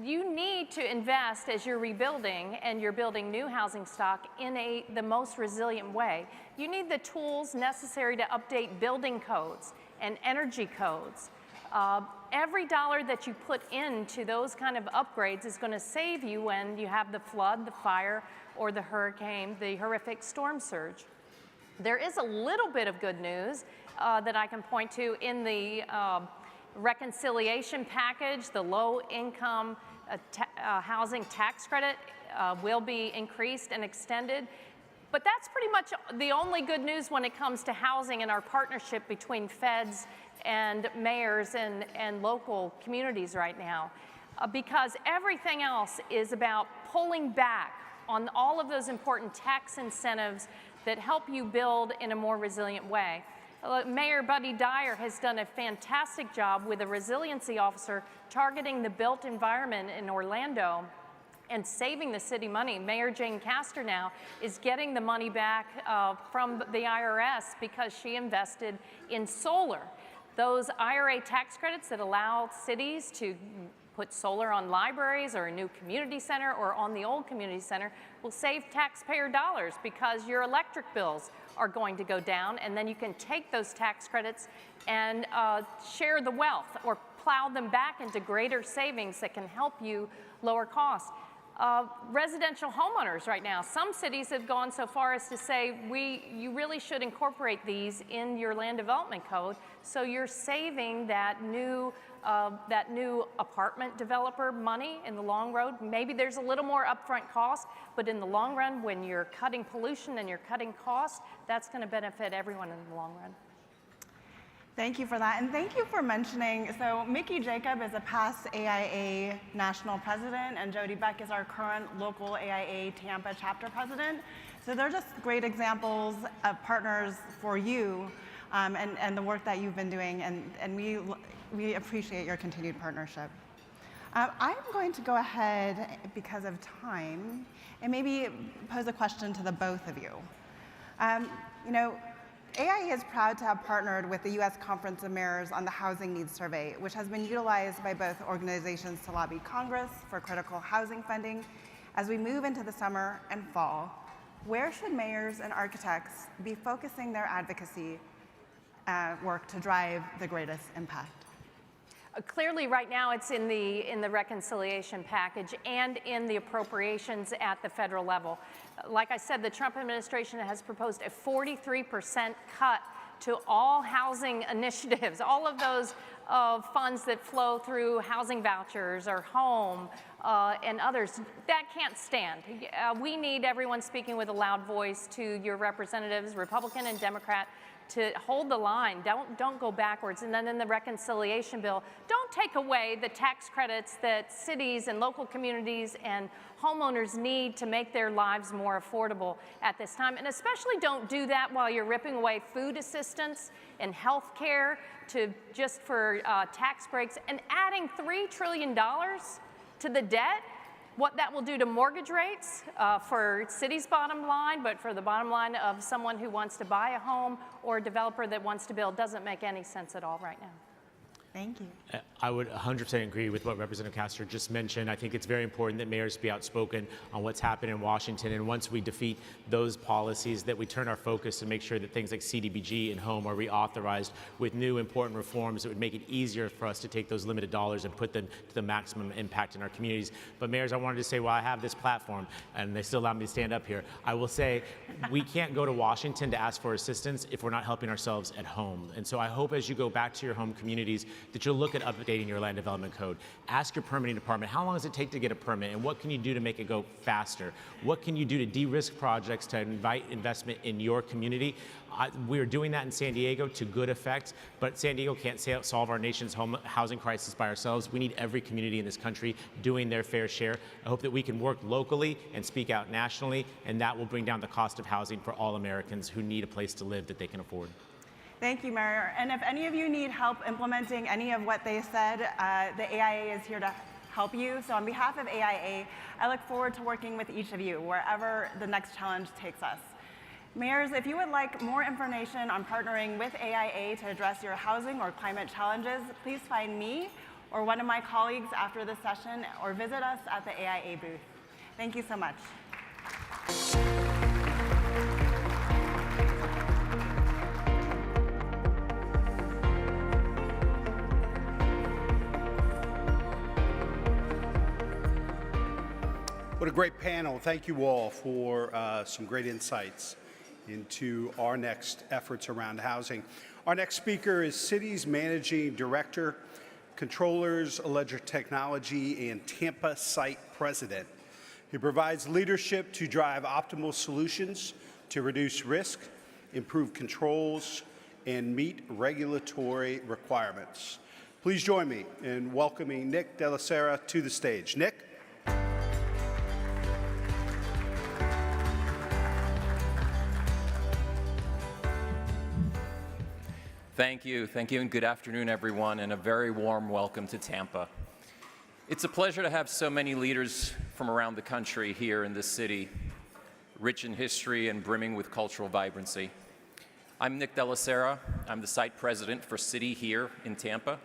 You need to invest as you're rebuilding and you're building new housing stock in the most resilient way. You need the tools necessary to update building codes and energy codes. Every dollar that you put into those kind of upgrades is going to save you when you have the flood, the fire, or the hurricane, the horrific storm surge. There is a little bit of good news that I can point to in the reconciliation package. The low-income housing tax credit will be increased and extended. But that's pretty much the only good news when it comes to housing and our partnership between feds and mayors and local communities right now. Because everything else is about pulling back on all of those important tax incentives that help you build in a more resilient way. Mayor Buddy Dyer has done a fantastic job with a resiliency officer targeting the built environment in Orlando and saving the city money. Mayor Jane Castor now is getting the money back from the IRS because she invested in solar. Those IRA tax credits that allow cities to put solar on libraries or a new community center or on the old community center will save taxpayer dollars because your electric bills are going to go down, and then you can take those tax credits and share the wealth or plow them back into greater savings that can help you lower costs. Residential homeowners right now, some cities have gone so far as to say you really should incorporate these in your land development code so you're saving that new apartment developer money in the long run. Maybe there's a little more upfront cost, but in the long run, when you're cutting pollution and you're cutting costs, that's going to benefit everyone in the long run. Thank you for that, and thank you for mentioning, so Mickey Jacob is a past AIA national president, and Jody Beck is our current local AIA Tampa chapter president. So they're just great examples of partners for you and the work that you've been doing, and we appreciate your continued partnership. I'm going to go ahead, because of time, and maybe pose a question to the both of you. AIA is proud to have partnered with the U.S. Conference of Mayors on the Housing Needs Survey, which has been utilized by both organizations to lobby Congress for critical housing funding. As we move into the summer and fall, where should mayors and architects be focusing their advocacy work to drive the greatest impact? Clearly, right now, it's in the reconciliation package and in the appropriations at the federal level. Like I said, the Trump administration has proposed a 43% cut to all housing initiatives, all of those funds that flow through housing vouchers or home and others. That can't stand. We need everyone speaking with a loud voice to your representatives, Republican and Democrat, to hold the line. Don't go backwards. And then in the reconciliation bill, don't take away the tax credits that cities and local communities and homeowners need to make their lives more affordable at this time. And especially don't do that while you're ripping away food assistance and health care just for tax breaks and adding $3 trillion to the debt. What that will do to mortgage rates for city's bottom line, but for the bottom line of someone who wants to buy a home or a developer that wants to build doesn't make any sense at all right now. Thank you. I would 100% agree with what Representative Castor just mentioned. I think it's very important that mayors be outspoken on what's happened in Washington. And once we defeat those policies, that we turn our focus to make sure that things like CDBG and home are reauthorized with new important reforms that would make it easier for us to take those limited dollars and put them to the maximum impact in our communities. But mayors, I wanted to say, while I have this platform, and they still allow me to stand up here, I will say we can't go to Washington to ask for assistance if we're not helping ourselves at home. And so I hope as you go back to your home communities that you'll look at updating your land development code. Ask your permitting department, how long does it take to get a permit, and what can you do to make it go faster? What can you do to de-risk projects to invite investment in your community? We're doing that in San Diego to good effect, but San Diego can't solve our nation's housing crisis by ourselves. We need every community in this country doing their fair share. I hope that we can work locally and speak out nationally, and that will bring down the cost of housing for all Americans who need a place to live that they can afford. Thank you, Mayor. And if any of you need help implementing any of what they said, the AIA is here to help you. So on behalf of AIA, I look forward to working with each of you wherever the next challenge takes us. Mayors, if you would like more information on partnering with AIA to address your housing or climate challenges, please find me or one of my colleagues after the session or visit us at the AIA booth. Thank you so much. What a great panel. Thank you all for some great insights into our next efforts around housing. Our next speaker is City's Managing Director, Controllers, Ledger Technology, and Tampa Site President. He provides leadership to drive optimal solutions to reduce risk, improve controls, and meet regulatory requirements. Please join me in welcoming Nick De La Sera to the stage. Nick? Thank you, and good afternoon, everyone, and a very warm welcome to Tampa. It's a pleasure to have so many leaders from around the country here in this city, rich in history and brimming with cultural vibrancy. I'm Nick De La Sera. I'm the site president for Citi here in Tampa.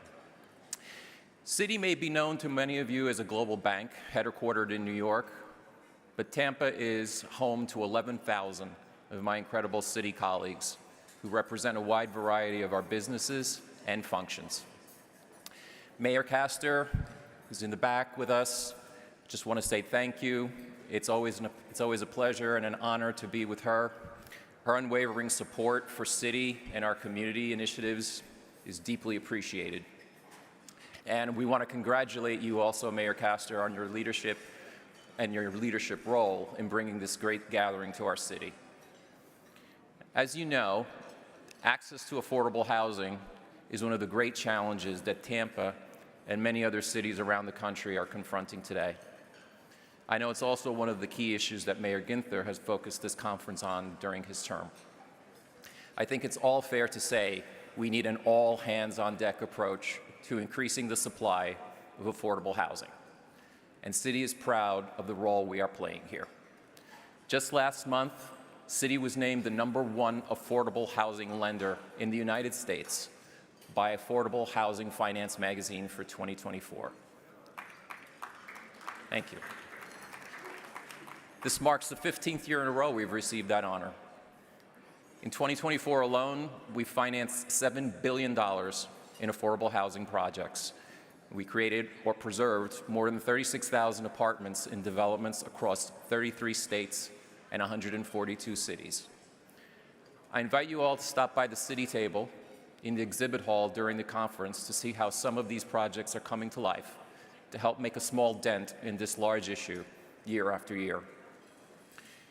Citi may be known to many of you as a global bank headquartered in New York, but Tampa is home to 11,000 of my incredible Citi colleagues who represent a wide variety of our businesses and functions. Mayor Castor, who's in the back with us, just want to say thank you. It's always a pleasure and an honor to be with her. Her unwavering support for Citi and our community initiatives is deeply appreciated. And we want to congratulate you also, Mayor Castor, on your leadership and your leadership role in bringing this great gathering to our city. As you know, access to affordable housing is one of the great challenges that Tampa and many other cities around the country are confronting today. I know it's also one of the key issues that Mayor Ginther has focused this conference on during his term. I think it's all fair to say we need an all-hands-on-deck approach to increasing the supply of affordable housing. And Citi is proud of the role we are playing here. Just last month, Citi was named the #1 affordable housing lender in the United States by Affordable Housing Finance magazine for 2024. Thank you. This marks the 15th year in a row we've received that honor. In 2024 alone, we financed $7 billion in affordable housing projects. We created or preserved more than 36,000 apartments in developments across 33 states and 142 cities. I invite you all to stop by the city table in the exhibit hall during the conference to see how some of these projects are coming to life to help make a small dent in this large issue year after year.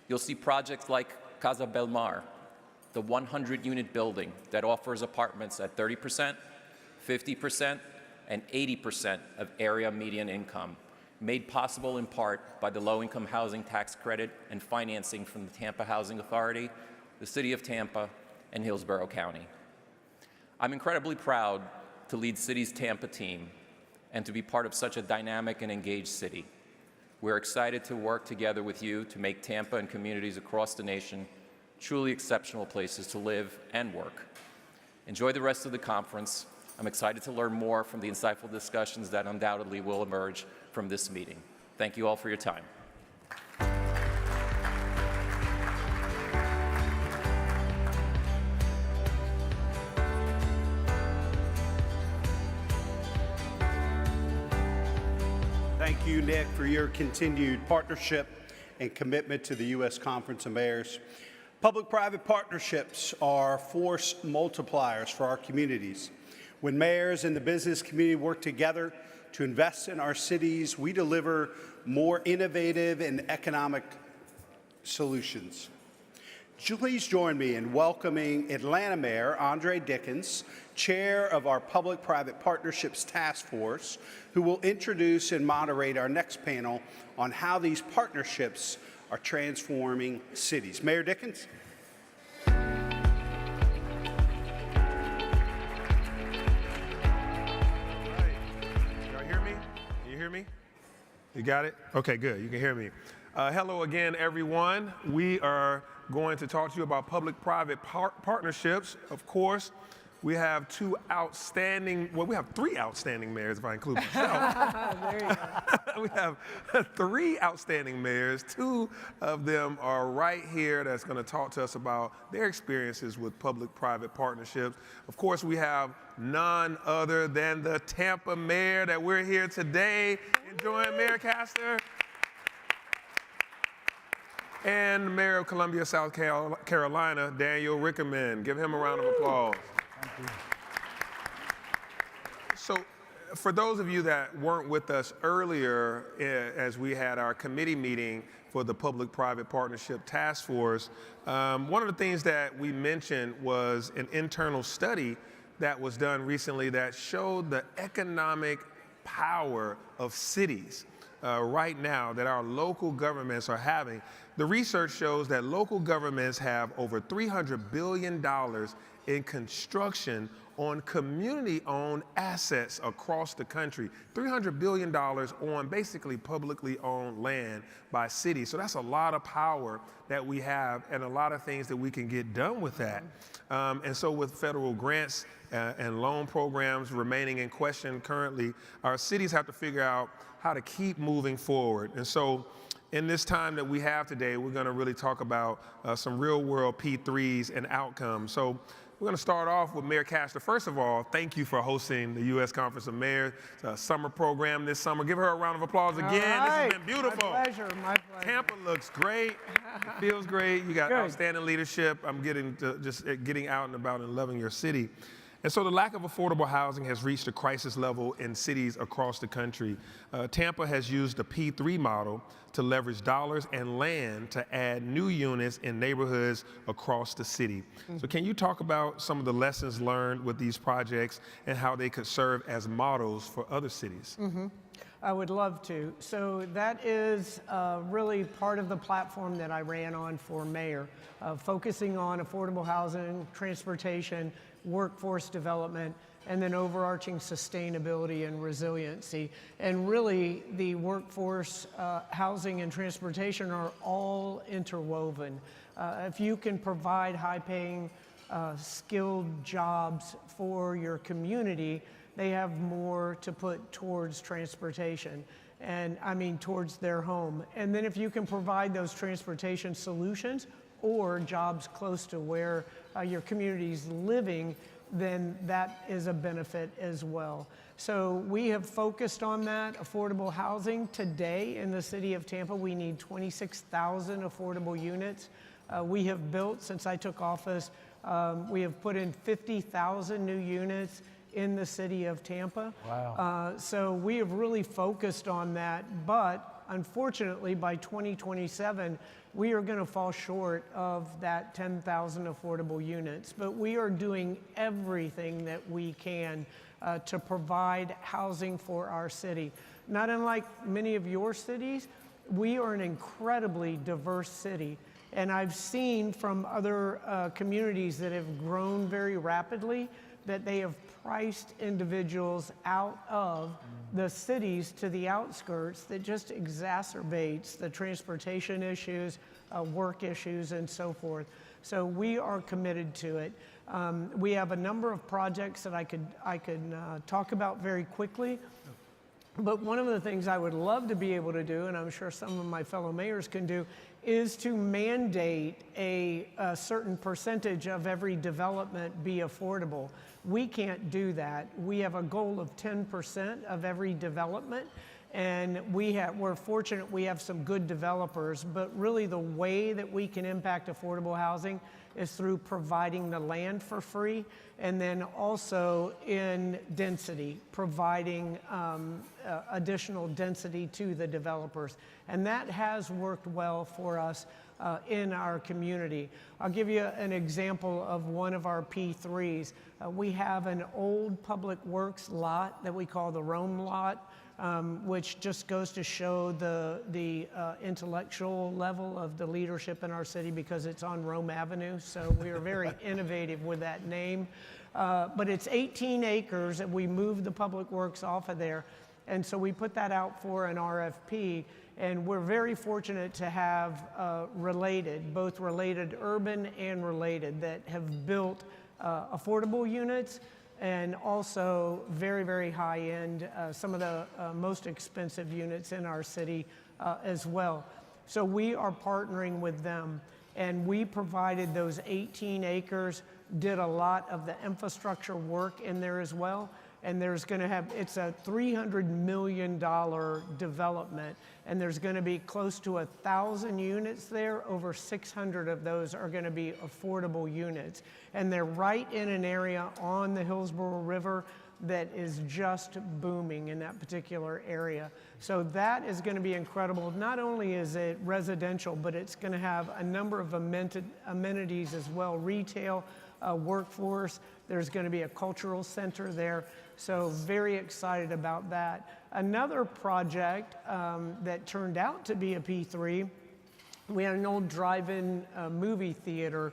You'll see projects like Casa Belmar, the 100-unit building that offers apartments at 30%, 50%, and 80% of area median income, made possible in part by the low-income housing tax credit and financing from the Tampa Housing Authority, the City of Tampa, and Hillsborough County. I'm incredibly proud to lead City's Tampa team and to be part of such a dynamic and engaged city. We're excited to work together with you to make Tampa and communities across the nation truly exceptional places to live and work. Enjoy the rest of the conference. I'm excited to learn more from the insightful discussions that undoubtedly will emerge from this meeting. Thank you all for your time. Thank you, Nick, for your continued partnership and commitment to the U.S. Conference of Mayors. Public-private partnerships are force multipliers for our communities. When mayors and the business community work together to invest in our cities, we deliver more innovative and economic solutions. Please join me in welcoming Atlanta Mayor Andre Dickens, chair of our Public-Private Partnerships Task Force, who will introduce and moderate our next panel on how these partnerships are transforming cities. Mayor Dickens. Y'all hear me? Can you hear me? You got it? Okay, good. You can hear me. Hello again, everyone. We are going to talk to you about public-private partnerships. Of course, we have we have three outstanding mayors, if I include myself. There you go. We have three outstanding mayors. Two of them are right here that's going to talk to us about their experiences with public-private partnerships. Of course, we have none other than the Tampa mayor that we're here today enjoying, Mayor Castor. And the mayor of Columbia, South Carolina, Daniel Rickerman. Give him a round of applause. Thank you. So for those of you that weren't with us earlier as we had our committee meeting for the Public-Private Partnership Task Force, one of the things that we mentioned was an internal study that was done recently that showed the economic power of cities right now that our local governments are having. The research shows that local governments have over $300 billion in construction on community-owned assets across the country. $300 billion on basically publicly owned land by cities. So that's a lot of power that we have and a lot of things that we can get done with that. And so with federal grants and loan programs remaining in question currently, our cities have to figure out how to keep moving forward. And so in this time that we have today, we're going to really talk about some real-world P3s and outcomes. So we're going to start off with Mayor Castor. First of all, thank you for hosting the U.S. Conference of Mayors. It's a summer program this summer. Give her a round of applause again. Right. This has been beautiful. My pleasure, my pleasure. Tampa looks great. It feels great. You got outstanding leadership. I'm getting out and about and loving your city. And so the lack of affordable housing has reached a crisis level in cities across the country. Tampa has used the P3 model to leverage dollars and land to add new units in neighborhoods across the city. So can you talk about some of the lessons learned with these projects and how they could serve as models for other cities? I would love to. So that is really part of the platform that I ran on for mayor, focusing on affordable housing, transportation, workforce development, and then overarching sustainability and resiliency. And really, the workforce, housing, and transportation are all interwoven. If you can provide high-paying, skilled jobs for your community, they have more to put towards transportation, and I mean towards their home. And then if you can provide those transportation solutions or jobs close to where your community's living, then that is a benefit as well. So we have focused on that. Affordable housing today in the city of Tampa, we need 26,000 affordable units. We have built, since I took office, we have put in 50,000 new units in the city of Tampa. Wow. So we have really focused on that, but unfortunately by 2027, we are going to fall short of that 10,000 affordable units. But we are doing everything that we can to provide housing for our city. Not unlike many of your cities, we are an incredibly diverse city. And I've seen from other communities that have grown very rapidly that they have priced individuals out of the cities to the outskirts. That just exacerbates the transportation issues, work issues, and so forth. So we are committed to it. We have a number of projects that I could talk about very quickly. But one of the things I would love to be able to do, and I'm sure some of my fellow mayors can do, is to mandate a certain percentage of every development be affordable. We can't do that. We have a goal of 10% of every development, and we're fortunate we have some good developers, but really the way that we can impact affordable housing is through providing the land for free, and then also in density, providing additional density to the developers. And that has worked well for us in our community. I'll give you an example of one of our P3s. We have an old public works lot that we call the Rome lot, which just goes to show the intellectual level of the leadership in our city because it's on Rome Avenue. So we are very innovative with that name. But it's 18 acres and we moved the public works off of there. And so we put that out for an RFP. And we're very fortunate to have both related urban and related that have built affordable units and also very, very high-end, some of the most expensive units in our city as well. So we are partnering with them, and we provided those 18 acres, did a lot of the infrastructure work in there as well, and it's a $300 million development, and there's going to be close to 1,000 units there. Over 600 of those are going to be affordable units, and they're right in an area on the Hillsborough River that is just booming in that particular area. So that is going to be incredible. Not only is it residential, but it's going to have a number of amenities as well, retail, workforce. There's going to be a cultural center there. So very excited about that. Another project that turned out to be a P3, we had an old drive-in movie theater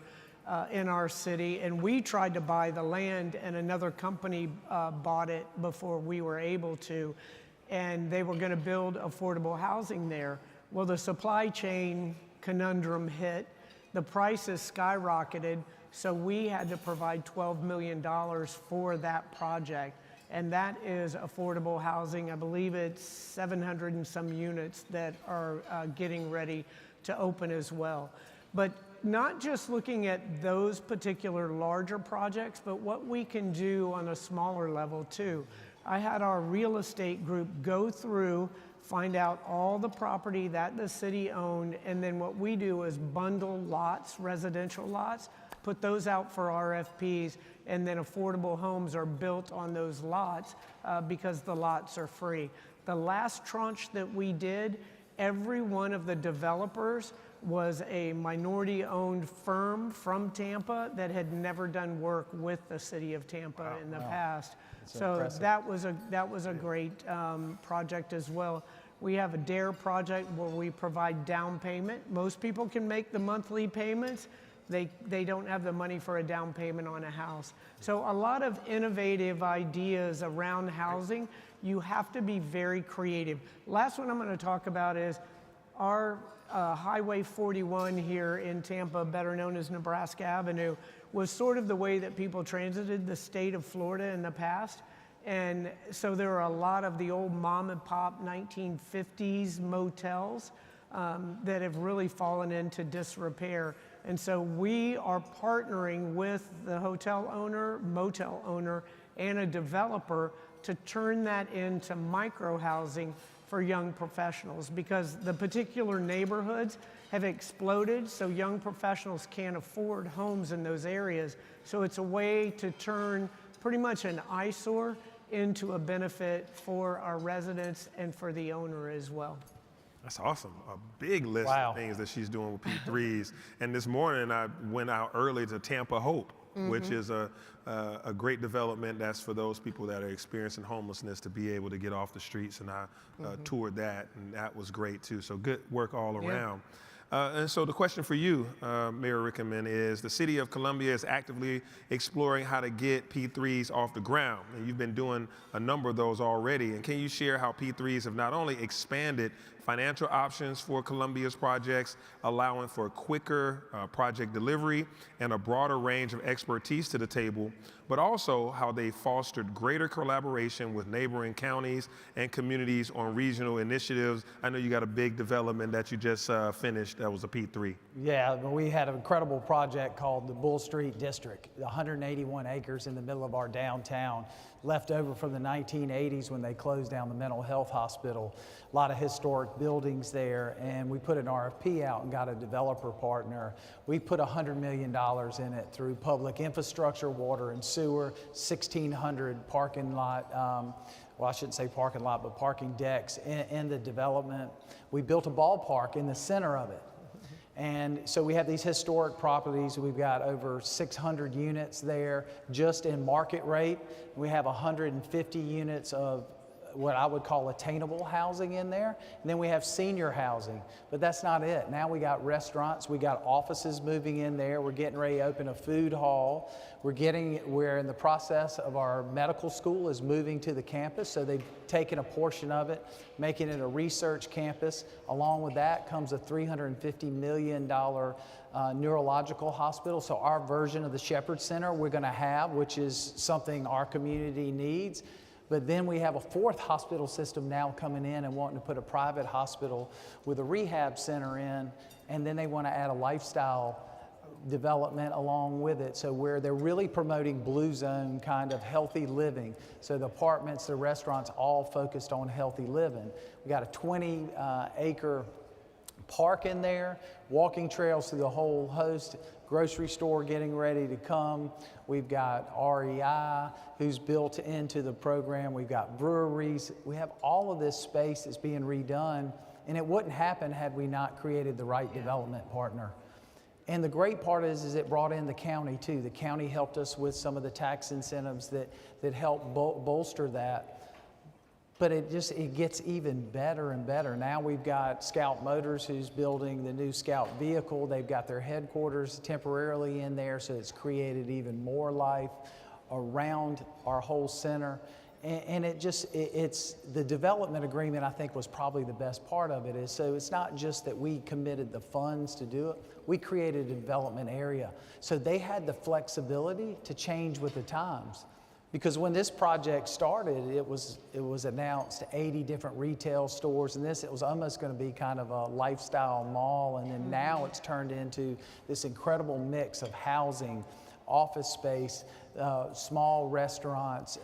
in our city, and we tried to buy the land, and another company bought it before we were able to, and they were going to build affordable housing there. Well, the supply chain conundrum hit, the prices skyrocketed, so we had to provide $12 million for that project, and that is affordable housing. I believe it's 700 and some units that are getting ready to open as well. But not just looking at those particular larger projects, but what we can do on a smaller level too. I had our real estate group go through, find out all the property that the city owned, and then what we do is bundle lots, residential lots, put those out for RFPs, and then affordable homes are built on those lots because the lots are free. The last tranche that we did, every one of the developers was a minority-owned firm from Tampa that had never done work with the city of Tampa in the past. So impressive. that was a great project as well. We have a DARE project where we provide down payment. Most people can make the monthly payments. They don't have the money for a down payment on a house. So a lot of innovative ideas around housing. You have to be very creative. Last one I'm going to talk about is our Highway 41 here in Tampa, better known as Nebraska Avenue, was sort of the way that people transited the state of Florida in the past. And so there are a lot of the old mom and pop 1950s motels that have really fallen into disrepair. And so we are partnering with the hotel owner, motel owner, and a developer to turn that into micro-housing for young professionals, because the particular neighborhoods have exploded, so young professionals can't afford homes in those areas. So it's a way to turn pretty much an eyesore into a benefit for our residents and for the owner as well. That's awesome. A big list of things that she's doing with P3s. And this morning I went out early to Tampa Hope, which is a great development that's for those people that are experiencing homelessness to be able to get off the streets. And I toured that, and that was great too. So good work all around. And so the question for you, Mayor Rickenmann, is the City of Columbia is actively exploring how to get P3s off the ground. And you've been doing a number of those already. And can you share how P3s have not only expanded financial options for Columbia's projects, allowing for quicker project delivery and a broader range of expertise to the table, but also how they fostered greater collaboration with neighboring counties and communities on regional initiatives? I know you got a big development that you just finished that was a P3. Yeah, we had an incredible project called the Bull Street District, 181 acres in the middle of our downtown, left over from the 1980s when they closed down the mental health hospital. A lot of historic buildings there, and we put an RFP out and got a developer partner. We put $100 million in it through public infrastructure, water and sewer, 1,600 parking lot, well, I shouldn't say parking lot, but parking decks in the development. We built a ballpark in the center of it. And so we have these historic properties. We've got over 600 units there just in market rate. We have 150 units of what I would call attainable housing in there. And then we have senior housing, but that's not it. Now we got restaurants, we got offices moving in there. We're getting ready to open a food hall. We're in the process of our medical school is moving to the campus. So they've taken a portion of it, making it a research campus. Along with that comes a $350 million neurological hospital. So our version of the Shepherd Center we're gonna have, which is something our community needs. But then we have a fourth hospital system now coming in and wanting to put a private hospital with a rehab center in, and then they want to add a lifestyle development along with it. So where they're really promoting blue zone kind of healthy living. So the apartments, the restaurants, all focused on healthy living. We got a 20-acre park in there, walking trails through the whole host, grocery store getting ready to come. We've got REI who's built into the program. We've got breweries. We have all of this space that's being redone, and it wouldn't happen had we not created the right development partner. And the great part is it brought in the county too. The county helped us with some of the tax incentives that helped bolster that. But it gets even better and better. Now we've got Scout Motors who's building the new Scout vehicle. They've got their headquarters temporarily in there, so it's created even more life around our whole center. And it's the development agreement, I think, was probably the best part of it. So it's not just that we committed the funds to do it, we created a development area. So they had the flexibility to change with the times. Because when this project started, it was announced 80 different retail stores, and it was almost going to be kind of a lifestyle mall, and then now it's turned into this incredible mix of housing, office space, small restaurants,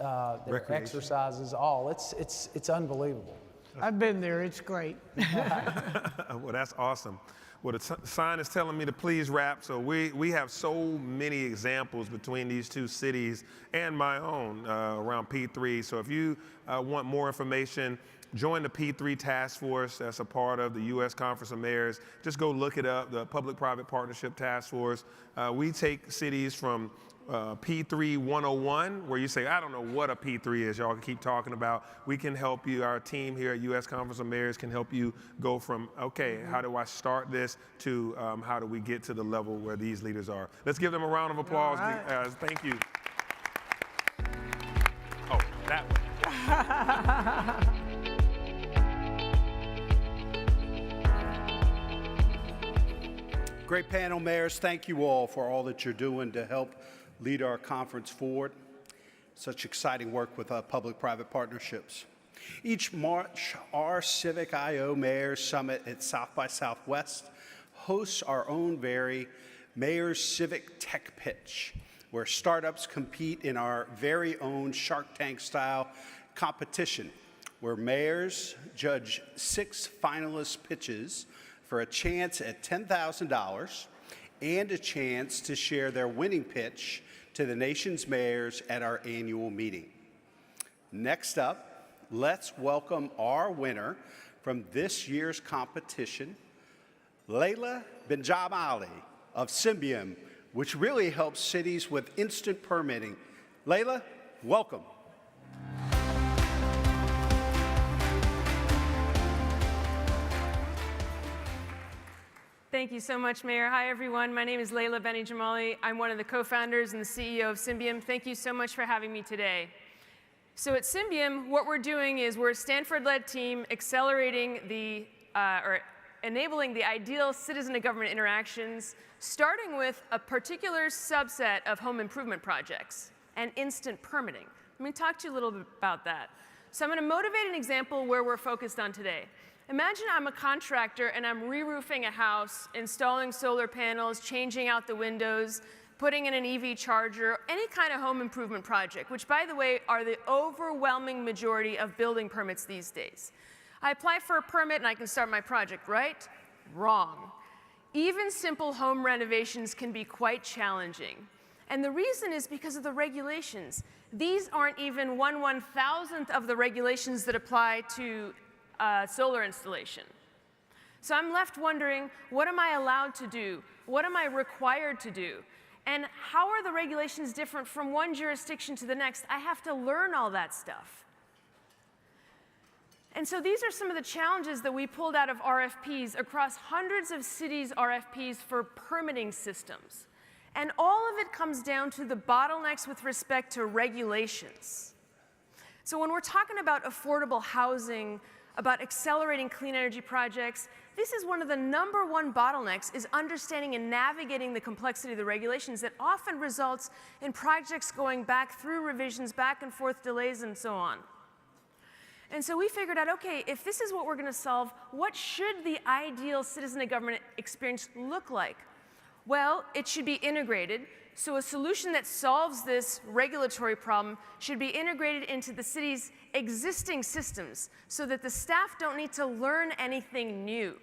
their exercises, all. It's unbelievable. I've been there, it's great. Well, that's awesome. Well, the sign is telling me to please wrap, so we have so many examples between these two cities and my own around P3. So if you want more information, join the P3 task force that's a part of the U.S. Conference of Mayors. Just go look it up, the Public-Private Partnership Task Force. We take cities from P3 101, where you say, I don't know what a P3 is, y'all can keep talking about. We can help you. Our team here at U.S. Conference of Mayors can help you go from, okay, how do I start this, to how do we get to the level where these leaders are. Let's give them a round of applause. Right. Thank you. Oh, that one. Great panel, mayors. Thank you all for all that you're doing to help lead our conference forward. Such exciting work with public-private partnerships. Each March, our Civic I.O. Mayors Summit at South by Southwest hosts our own very Mayor's Civic Tech Pitch, where startups compete in our very own Shark Tank-style competition, where mayors judge 6 finalist pitches for a chance at $10,000 and a chance to share their winning pitch to the nation's mayors at our annual meeting. Next up, let's welcome our winner from this year's competition, Layla Benjamali of Symbian, which really helps cities with instant permitting. Layla, welcome. Thank you so much, Mayor. Hi, everyone. My name is Layla Benjamali. I'm one of the co-founders and the CEO of Symbian. Thank you so much for having me today. So at Symbian, what we're doing is we're a Stanford-led team accelerating or enabling the ideal citizen-to-government interactions, starting with a particular subset of home improvement projects and instant permitting. Let me talk to you a little bit about that. So I'm going to motivate an example where we're focused on today. Imagine I'm a contractor and I'm re-roofing a house, installing solar panels, changing out the windows, putting in an EV charger, any kind of home improvement project, which, by the way, are the overwhelming majority of building permits these days. I apply for a permit and I can start my project, right? Wrong. Even simple home renovations can be quite challenging. And the reason is because of the regulations. These aren't even 1/1000th of the regulations that apply to solar installation. So I'm left wondering, what am I allowed to do? What am I required to do? And how are the regulations different from one jurisdiction to the next? I have to learn all that stuff. And so these are some of the challenges that we pulled out of RFPs across hundreds of cities' RFPs for permitting systems. And all of it comes down to the bottlenecks with respect to regulations. So when we're talking about affordable housing, about accelerating clean energy projects, this is one of the #1 bottlenecks, is understanding and navigating the complexity of the regulations that often results in projects going back through revisions, back and forth delays, and so on. And so we figured out, okay, if this is what we're going to solve, what should the ideal citizen-to-government experience look like? Well, it should be integrated. So a solution that solves this regulatory problem should be integrated into the city's existing systems so that the staff don't need to learn anything new.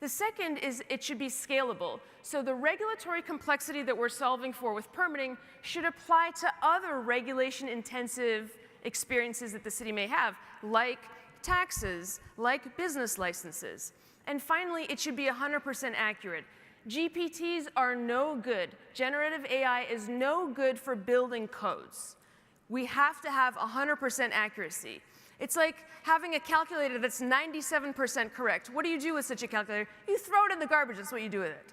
The second is it should be scalable. So the regulatory complexity that we're solving for with permitting should apply to other regulation-intensive experiences that the city may have, like taxes, like business licenses. And finally, it should be 100% accurate. GPTs are no good. Generative AI is no good for building codes. We have to have 100% accuracy. It's like having a calculator that's 97% correct. What do you do with such a calculator? You throw it in the garbage. That's what you do with it.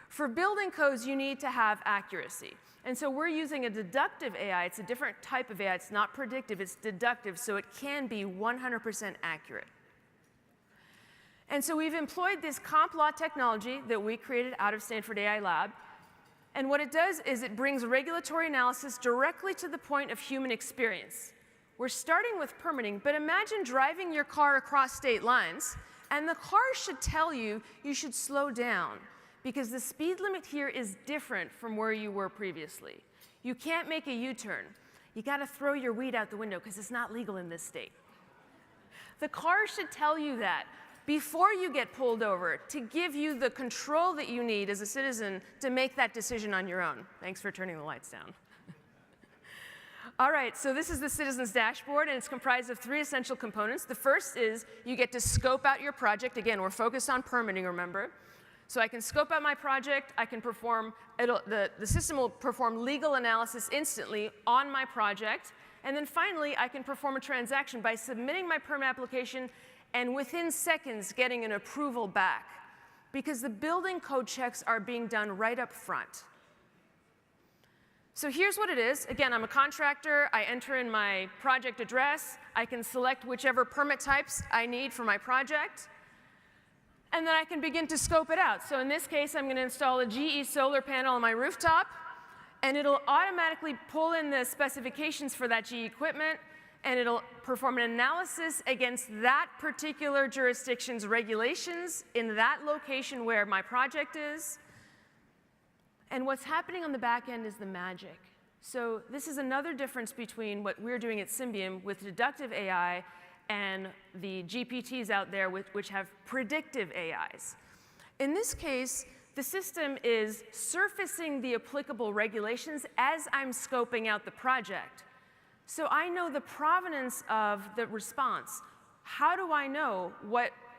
For building codes, you need to have accuracy. And so we're using a deductive AI. It's a different type of AI. It's not predictive. It's deductive, so it can be 100% accurate. And so we've employed this comp law technology that we created out of Stanford AI Lab. And what it does is it brings regulatory analysis directly to the point of human experience. We're starting with permitting, but imagine driving your car across state lines, and the car should tell you you should slow down because the speed limit here is different from where you were previously. You can't make a U-turn. You got to throw your weed out the window because it's not legal in this state. The car should tell you that before you get pulled over, to give you the control that you need as a citizen to make that decision on your own. Thanks for turning the lights down. All right, so this is the Citizens Dashboard, and it's comprised of 3 essential components. The first is you get to scope out your project. Again, we're focused on permitting, remember. So I can scope out my project. I can perform, the system will perform legal analysis instantly on my project. And then finally, I can perform a transaction by submitting my permit application and within seconds getting an approval back, because the building code checks are being done right up front. So here's what it is. Again, I'm a contractor. I enter in my project address. I can select whichever permit types I need for my project. And then I can begin to scope it out. So in this case, I'm going to install a GE solar panel on my rooftop, and it'll automatically pull in the specifications for that GE equipment, and it'll perform an analysis against that particular jurisdiction's regulations in that location where my project is. And what's happening on the back end is the magic. So this is another difference between what we're doing at Symbiom with deductive AI and the GPTs out there which have predictive AIs. In this case, the system is surfacing the applicable regulations as I'm scoping out the project. So I know the provenance of the response. How do I know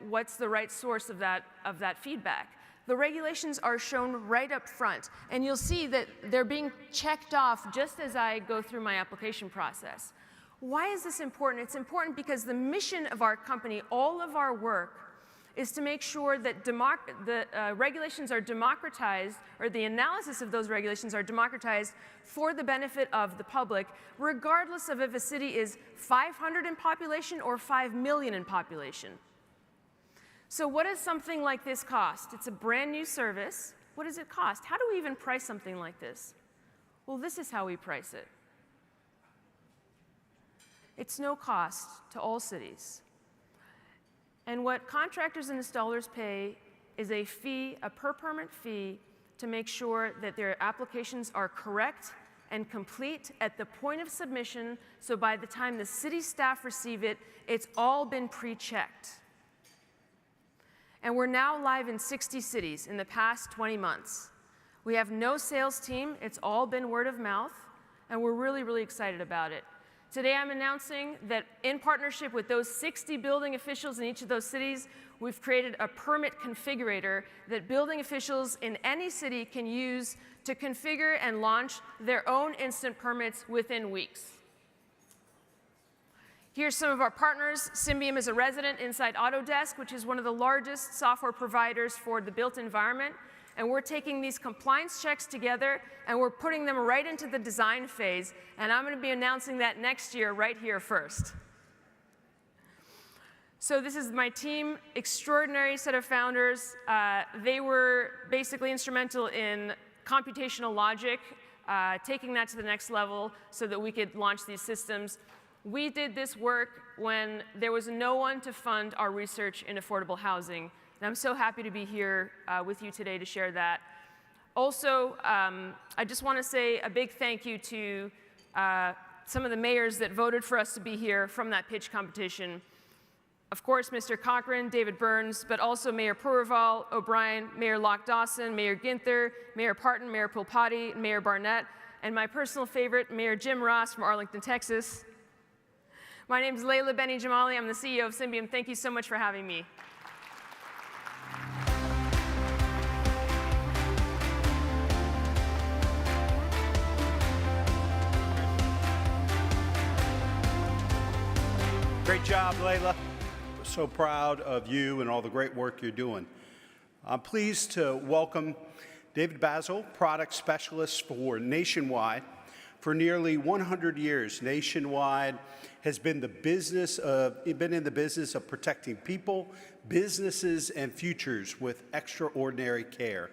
what's the right source of that feedback? The regulations are shown right up front, and you'll see that they're being checked off just as I go through my application process. Why is this important? It's important because the mission of our company, all of our work, is to make sure that the regulations are democratized, or the analysis of those regulations are democratized for the benefit of the public, regardless of if a city is 500 in population or 5 million in population. So what does something like this cost? It's a brand new service. What does it cost? How do we even price something like this? Well, this is how we price it. It's no cost to all cities. And what contractors and installers pay is a fee, a per-permit fee, to make sure that their applications are correct and complete at the point of submission, so by the time the city staff receive it, it's all been pre-checked. And we're now live in 60 cities in the past 20 months. We have no sales team, it's all been word of mouth, and we're really, really excited about it. Today I'm announcing that in partnership with those 60 building officials in each of those cities, we've created a permit configurator that building officials in any city can use to configure and launch their own instant permits within weeks. Here's some of our partners. Symbiom is a resident inside Autodesk, which is one of the largest software providers for the built environment. And we're taking these compliance checks together and we're putting them right into the design phase. And I'm going to be announcing that next year right here first. So this is my team, extraordinary set of founders. They were basically instrumental in computational logic, taking that to the next level so that we could launch these systems. We did this work when there was no one to fund our research in affordable housing. And I'm so happy to be here with you today to share that. Also, I just want to say a big thank you to some of the mayors that voted for us to be here from that pitch competition. Of course, Mr. Cochran, David Burns, but also Mayor Purval, O'Brien, Mayor Locke Dawson, Mayor Ginther, Mayor Parton, Mayor Pulpati, Mayor Barnett, and my personal favorite, Mayor Jim Ross from Arlington, Texas. My name is Layla Benny Jamali. I'm the CEO of Symbiom. Thank you so much for having me. Great job, Layla. We're so proud of you and all the great work you're doing. I'm pleased to welcome David Basil, product specialist for Nationwide. For nearly 100 years, Nationwide has been in the business of protecting people, businesses, and futures with extraordinary care.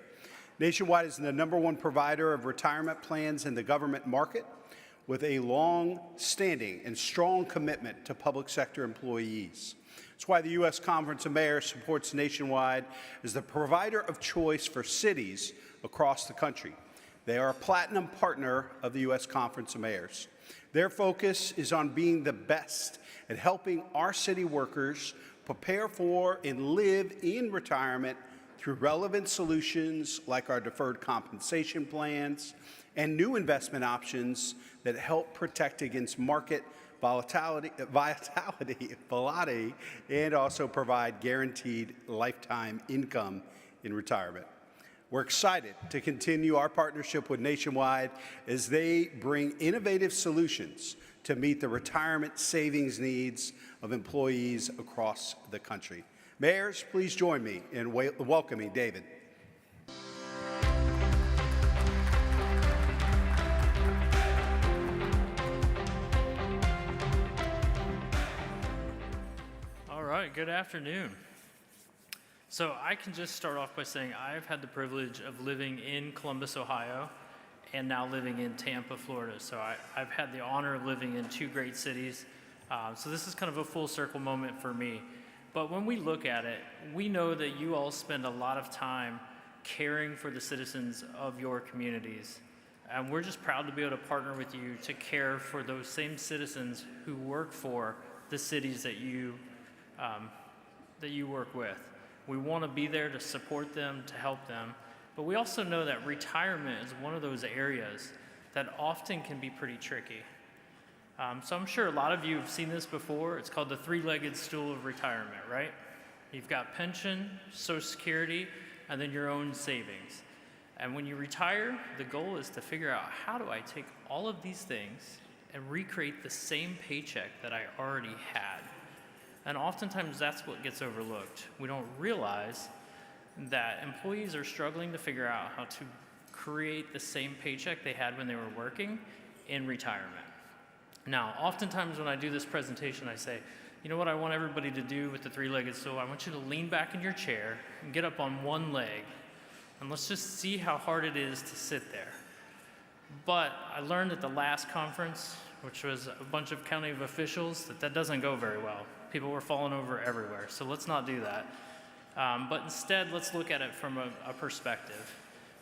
Nationwide is the #1 provider of retirement plans in the government market, with a long-standing and strong commitment to public sector employees. That's why the U.S. Conference of Mayors supports Nationwide as the provider of choice for cities across the country. They are a platinum partner of the U.S. Conference of Mayors. Their focus is on being the best at helping our city workers prepare for and live in retirement through relevant solutions like our deferred compensation plans and new investment options that help protect against market volatility, and also provide guaranteed lifetime income in retirement. We're excited to continue our partnership with Nationwide as they bring innovative solutions to meet the retirement savings needs of employees across the country. Mayors, please join me in welcoming David. All right, good afternoon. So I can just start off by saying I've had the privilege of living in Columbus, Ohio, and now living in Tampa, Florida. So I've had the honor of living in two great cities. So this is kind of a full circle moment for me. But when we look at it, we know that you all spend a lot of time caring for the citizens of your communities. And we're just proud to be able to partner with you to care for those same citizens who work for the cities that you work with. We want to be there to support them, to help them, but we also know that retirement is one of those areas that often can be pretty tricky. So I'm sure a lot of you have seen this before. It's called the three-legged stool of retirement, right? You've got pension, Social Security, and then your own savings. And when you retire, the goal is to figure out, how do I take all of these things and recreate the same paycheck that I already had? And oftentimes that's what gets overlooked. We don't realize that employees are struggling to figure out how to create the same paycheck they had when they were working in retirement. Now, oftentimes when I do this presentation, I say, you know what I want everybody to do with the three-legged stool? I want you to lean back in your chair and get up on one leg, and let's just see how hard it is to sit there. But I learned at the last conference, which was a bunch of county officials, that doesn't go very well. People were falling over everywhere, so let's not do that. But instead, let's look at it from a perspective.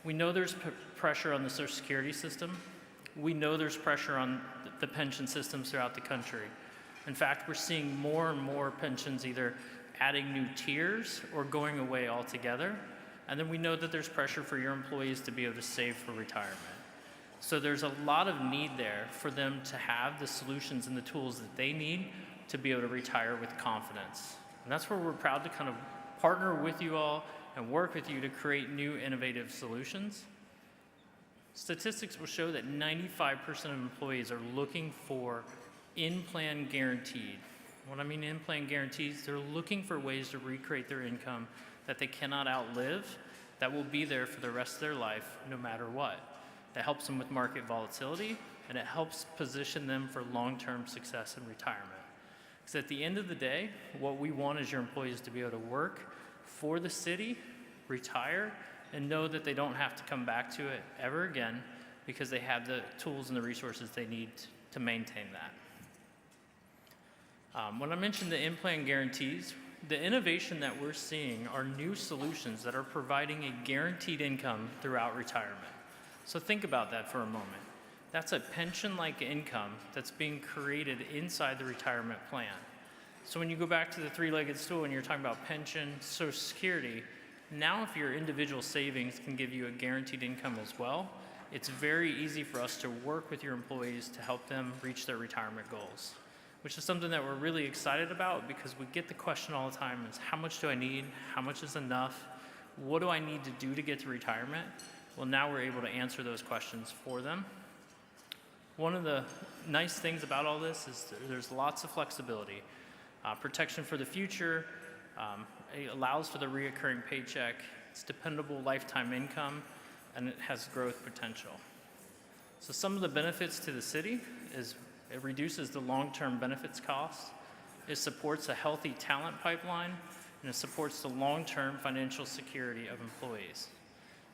We know there's pressure on the Social Security system. We know there's pressure on the pension systems throughout the country. In fact, we're seeing more and more pensions either adding new tiers or going away altogether. And then we know that there's pressure for your employees to be able to save for retirement. So there's a lot of need there for them to have the solutions and the tools that they need to be able to retire with confidence. And that's where we're proud to kind of partner with you all and work with you to create new innovative solutions. Statistics will show that 95% of employees are looking for in-plan guaranteed. What I mean in-plan guarantees, they're looking for ways to recreate their income that they cannot outlive, that will be there for the rest of their life no matter what. That helps them with market volatility, and it helps position them for long-term success in retirement. Because at the end of the day, what we want is your employees to be able to work for the city, retire, and know that they don't have to come back to it ever again because they have the tools and the resources they need to maintain that. When I mentioned the in-plan guarantees, the innovation that we're seeing are new solutions that are providing a guaranteed income throughout retirement. So think about that for a moment. That's a pension-like income that's being created inside the retirement plan. So when you go back to the three-legged stool and you're talking about pension, Social Security, now if your individual savings can give you a guaranteed income as well, it's very easy for us to work with your employees to help them reach their retirement goals, which is something that we're really excited about because we get the question all the time is, how much do I need? How much is enough? What do I need to do to get to retirement? Well, now we're able to answer those questions for them. One of the nice things about all this is there's lots of flexibility. Protection for the future, it allows for the reoccurring paycheck, it's dependable lifetime income, and it has growth potential. So some of the benefits to the city is it reduces the long-term benefits costs, it supports a healthy talent pipeline, and it supports the long-term financial security of employees.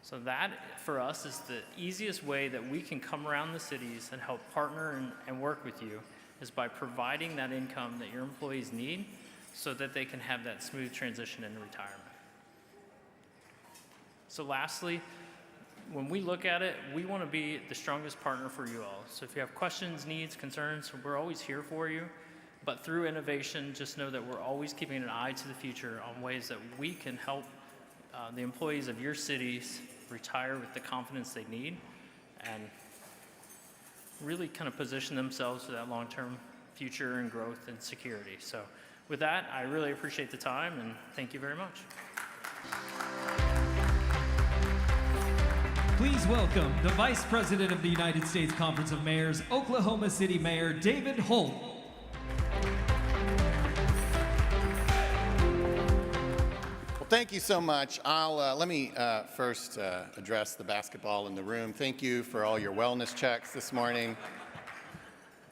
So that, for us, is the easiest way that we can come around the cities and help partner and work with you is by providing that income that your employees need so that they can have that smooth transition into retirement. So lastly, when we look at it, we want to be the strongest partner for you all. So if you have questions, needs, concerns, we're always here for you. But through innovation, just know that we're always keeping an eye to the future on ways that we can help the employees of your cities retire with the confidence they need and really kind of position themselves for that long-term future and growth and security. So with that, I really appreciate the time and thank you very much. Please welcome the Vice President of the United States Conference of Mayors, Oklahoma City Mayor David Holt. Thank you so much. Let me first address the basketball in the room. Thank you for all your wellness checks this morning.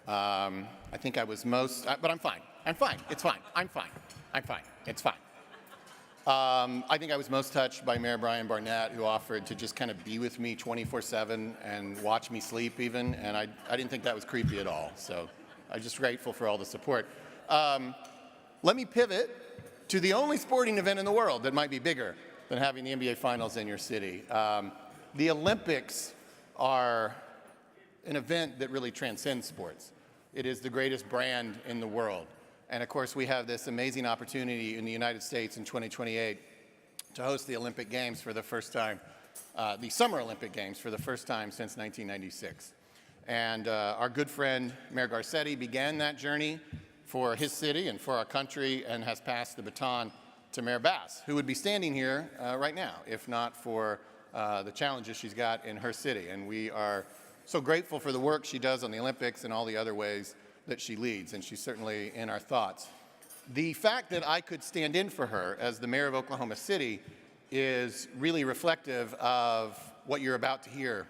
I think I was most, but I'm fine. I'm fine. It's fine. I'm fine. I'm fine. It's fine. I think I was most touched by Mayor Brian Barnett, who offered to just kind of be with me 24/7 and watch me sleep even, and I didn't think that was creepy at all. So I'm just grateful for all the support. Let me pivot to the only sporting event in the world that might be bigger than having the NBA Finals in your city. The Olympics are an event that really transcends sports. It is the greatest brand in the world. And of course, we have this amazing opportunity in the United States in 2028 to host the Olympic Games for the first time, the Summer Olympic Games for the first time since 1996. And our good friend, Mayor Garcetti, began that journey for his city and for our country and has passed the baton to Mayor Bass, who would be standing here right now, if not for the challenges she's got in her city. And we are so grateful for the work she does on the Olympics and all the other ways that she leads, and she's certainly in our thoughts. The fact that I could stand in for her as the mayor of Oklahoma City is really reflective of what you're about to hear,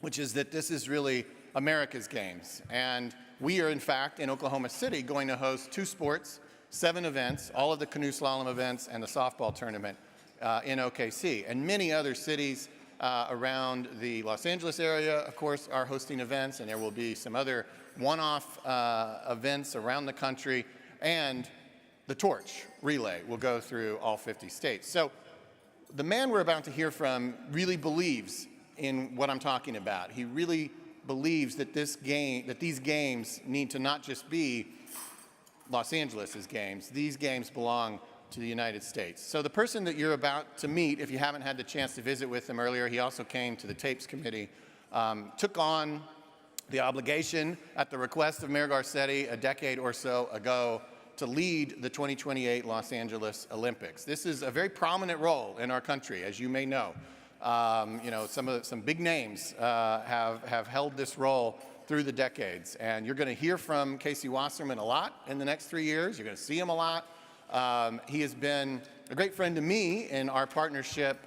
which is that this is really America's games. And we are, in fact, in Oklahoma City going to host 2 sports, 7 events, all of the canoe slalom events and the softball tournament in OKC. And many other cities around the Los Angeles area, of course, are hosting events, and there will be some other one-off events around the country, and the torch relay will go through all 50 states. So the man we're about to hear from really believes in what I'm talking about. He really believes that these games need to not just be Los Angeles' games. These games belong to the United States. So the person that you're about to meet, if you haven't had the chance to visit with him earlier, he also came to the Tapes Committee, took on the obligation at the request of Mayor Garcetti a decade or so ago to lead the 2028 Los Angeles Olympics. This is a very prominent role in our country, as you may know. Some big names have held this role through the decades, and you're going to hear from Casey Wasserman a lot in the next 3 years. You're going to see him a lot. He has been a great friend to me in our partnership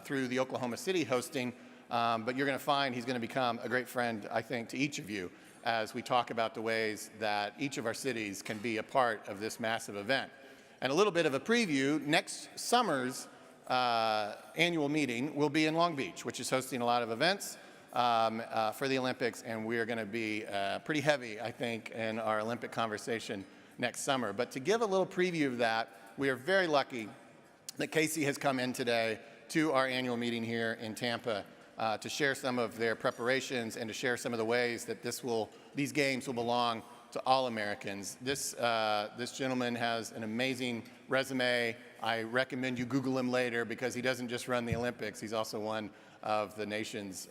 through the Oklahoma City hosting, but you're going to find he's going to become a great friend, I think, to each of you as we talk about the ways that each of our cities can be a part of this massive event. And a little bit of a preview, next summer's annual meeting will be in Long Beach, which is hosting a lot of events for the Olympics, and we are going to be pretty heavy, I think, in our Olympic conversation next summer. But to give a little preview of that, we are very lucky that Casey has come in today to our annual meeting here in Tampa to share some of their preparations and to share some of the ways that these games will belong to all Americans. This gentleman has an amazing resume. I recommend you Google him later because he doesn't just run the Olympics. He's also one of the nation's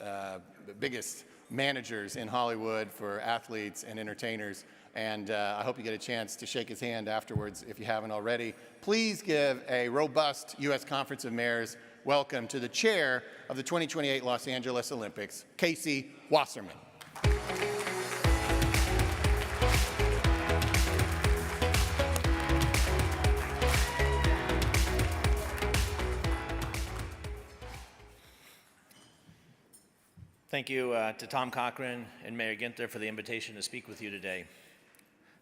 biggest managers in Hollywood for athletes and entertainers. And I hope you get a chance to shake his hand afterwards if you haven't already. Please give a robust U.S. Conference of Mayors welcome to the chair of the 2028 Los Angeles Olympics, Casey Wasserman. Thank you to Tom Cochran and Mayor Ginther for the invitation to speak with you today.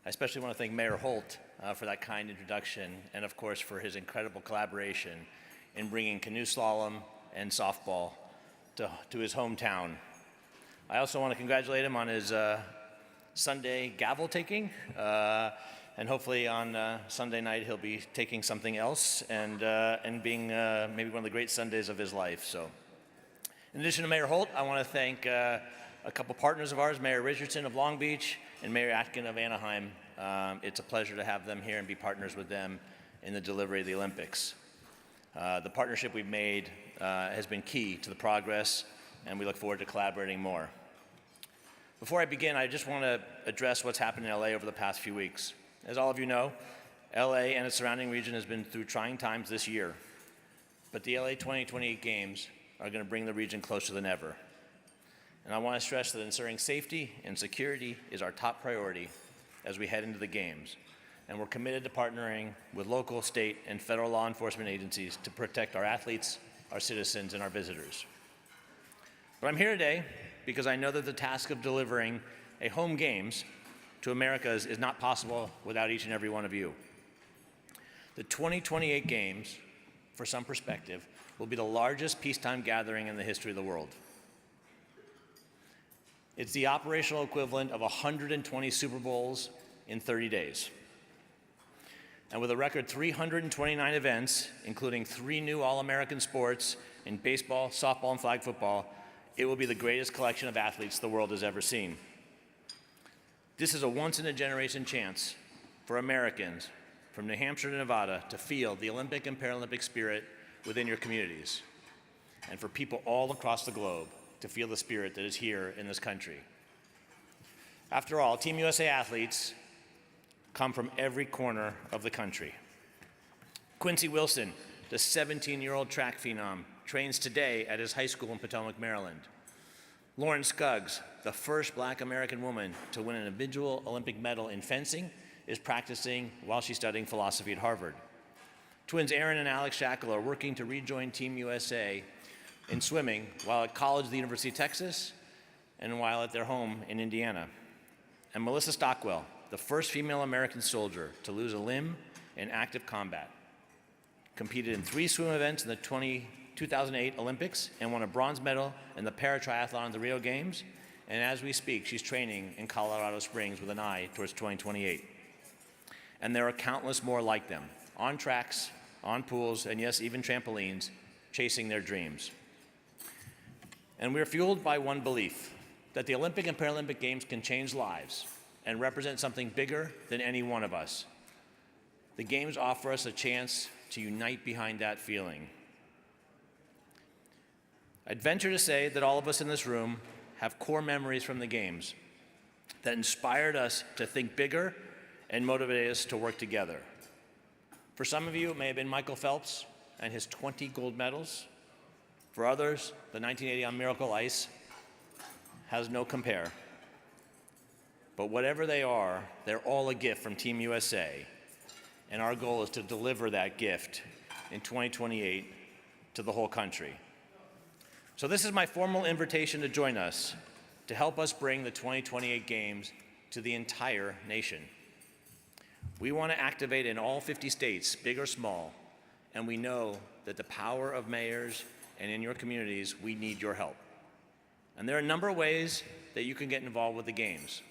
I especially want to thank Mayor Holt for that kind introduction and, of course, for his incredible collaboration in bringing canoe slalom and softball to his hometown. I also want to congratulate him on his Sunday gavel taking, and hopefully on Sunday night he'll be taking something else and being maybe one of the great Sundays of his life. So, in addition to Mayor Holt, I want to thank a couple partners of ours, Mayor Richardson of Long Beach and Mayor Atkin of Anaheim. It's a pleasure to have them here and be partners with them in the delivery of the Olympics. The partnership we've made has been key to the progress, and we look forward to collaborating more. Before I begin, I just want to address what's happened in LA over the past few weeks. As all of you know, LA and its surrounding region has been through trying times this year, but the LA 2028 Games are going to bring the region closer than ever. And I want to stress that ensuring safety and security is our top priority as we head into the Games. And we're committed to partnering with local, state, and federal law enforcement agencies to protect our athletes, our citizens, and our visitors. But I'm here today because I know that the task of delivering a home Games to Americas is not possible without each and every one of you. The 2028 Games, for some perspective, will be the largest peacetime gathering in the history of the world. It's the operational equivalent of 120 Super Bowls in 30 days. And with a record 329 events, including 3 new All-American sports in baseball, softball, and flag football, it will be the greatest collection of athletes the world has ever seen. This is a once-in-a-generation chance for Americans from New Hampshire to Nevada to feel the Olympic and Paralympic spirit within your communities, and for people all across the globe to feel the spirit that is here in this country. After all, Team USA athletes come from every corner of the country. Quincy Wilson, the 17-year-old track phenom, trains today at his high school in Potomac, Maryland. Lauren Scuggs, the first Black American woman to win an individual Olympic medal in fencing, is practicing while she's studying philosophy at Harvard. Twins Aaron and Alex Shackle are working to rejoin Team USA in swimming while at college at the University of Texas and while at their home in Indiana. And Melissa Stockwell, the first female American soldier to lose a limb in active combat, competed in 3 swim events in the 2008 Olympics and won a bronze medal in the para-triathlon at the Rio Games. And as we speak, she's training in Colorado Springs with an eye towards 2028. And there are countless more like them, on tracks, on pools, and yes, even trampolines, chasing their dreams. And we're fueled by one belief, that the Olympic and Paralympic Games can change lives and represent something bigger than any one of us. The Games offer us a chance to unite behind that feeling. I'd venture to say that all of us in this room have core memories from the Games that inspired us to think bigger and motivated us to work together. For some of you, it may have been Michael Phelps and his 20 gold medals. For others, the 1980 on Miracle Ice has no compare. But whatever they are, they're all a gift from Team USA. And our goal is to deliver that gift in 2028 to the whole country. So this is my formal invitation to join us to help us bring the 2028 Games to the entire nation. We want to activate in all 50 states, big or small, and we know that the power of mayors and in your communities, we need your help. And there are a number of ways that you can get involved with the Games.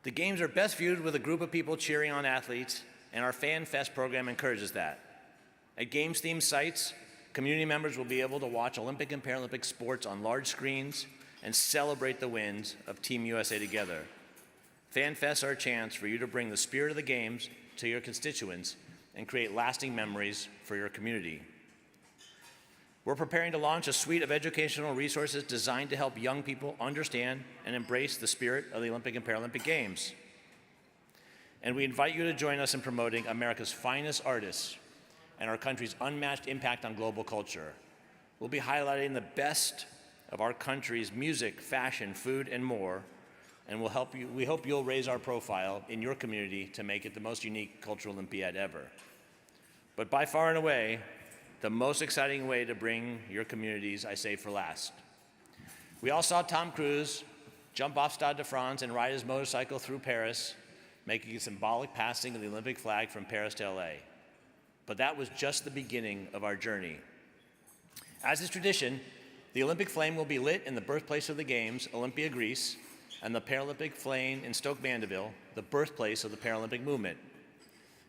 The Games are best viewed with a group of people cheering on athletes, and our Fan Fest program encourages that. At Games-themed sites, community members will be able to watch Olympic and Paralympic sports on large screens and celebrate the wins of Team USA together. Fan Fests are a chance for you to bring the spirit of the Games to your constituents and create lasting memories for your community. We're preparing to launch a suite of educational resources designed to help young people understand and embrace the spirit of the Olympic and Paralympic Games. And we invite you to join us in promoting America's finest artists and our country's unmatched impact on global culture. We'll be highlighting the best of our country's music, fashion, food, and more, and we hope you'll raise our profile in your community to make it the most unique cultural Olympiad ever. But by far and away, the most exciting way to bring your communities, I say, for last. We all saw Tom Cruise jump off Stade de France and ride his motorcycle through Paris, making a symbolic passing of the Olympic flag from Paris to LA. But that was just the beginning of our journey. As is tradition, the Olympic flame will be lit in the birthplace of the Games, Olympia, Greece, and the Paralympic flame in Stoke Mandeville, the birthplace of the Paralympic movement.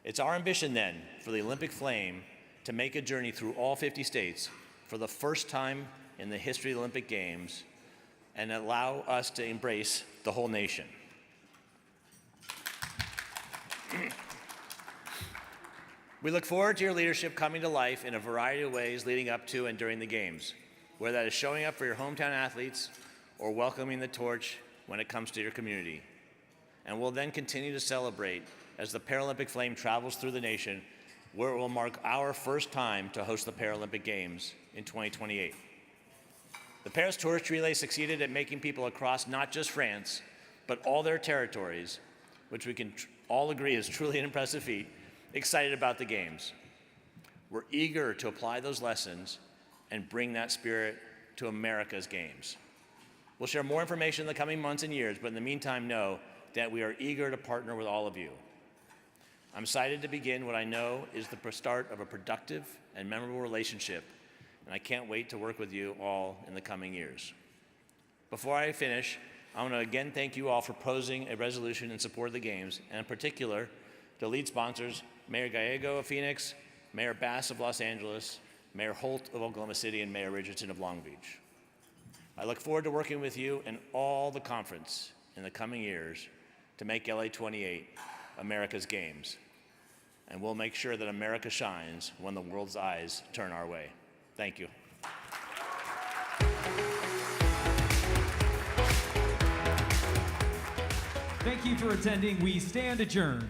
It's our ambition then for the Olympic flame to make a journey through all 50 states for the first time in the history of the Olympic Games and allow us to embrace the whole nation. We look forward to your leadership coming to life in a variety of ways leading up to and during the Games, whether that is showing up for your hometown athletes or welcoming the torch when it comes to your community. And we'll then continue to celebrate as the Paralympic flame travels through the nation, where it will mark our first time to host the Paralympic Games in 2028. The Paris Tourist Relay succeeded at making people across not just France, but all their territories, which we can all agree is truly an impressive feat, excited about the Games. We're eager to apply those lessons and bring that spirit to America's Games. We'll share more information in the coming months and years, but in the meantime, know that we are eager to partner with all of you. I'm excited to begin what I know is the start of a productive and memorable relationship, and I can't wait to work with you all in the coming years. Before I finish, I want to again thank you all for proposing a resolution in support of the Games, and in particular, the lead sponsors, Mayor Gallego of Phoenix, Mayor Bass of Los Angeles, Mayor Holt of Oklahoma City, and Mayor Richardson of Long Beach. I look forward to working with you and all the conference in the coming years to make LA 28 America's Games. And we'll make sure that America shines when the world's eyes turn our way. Thank you. Thank you for attending. We stand adjourned.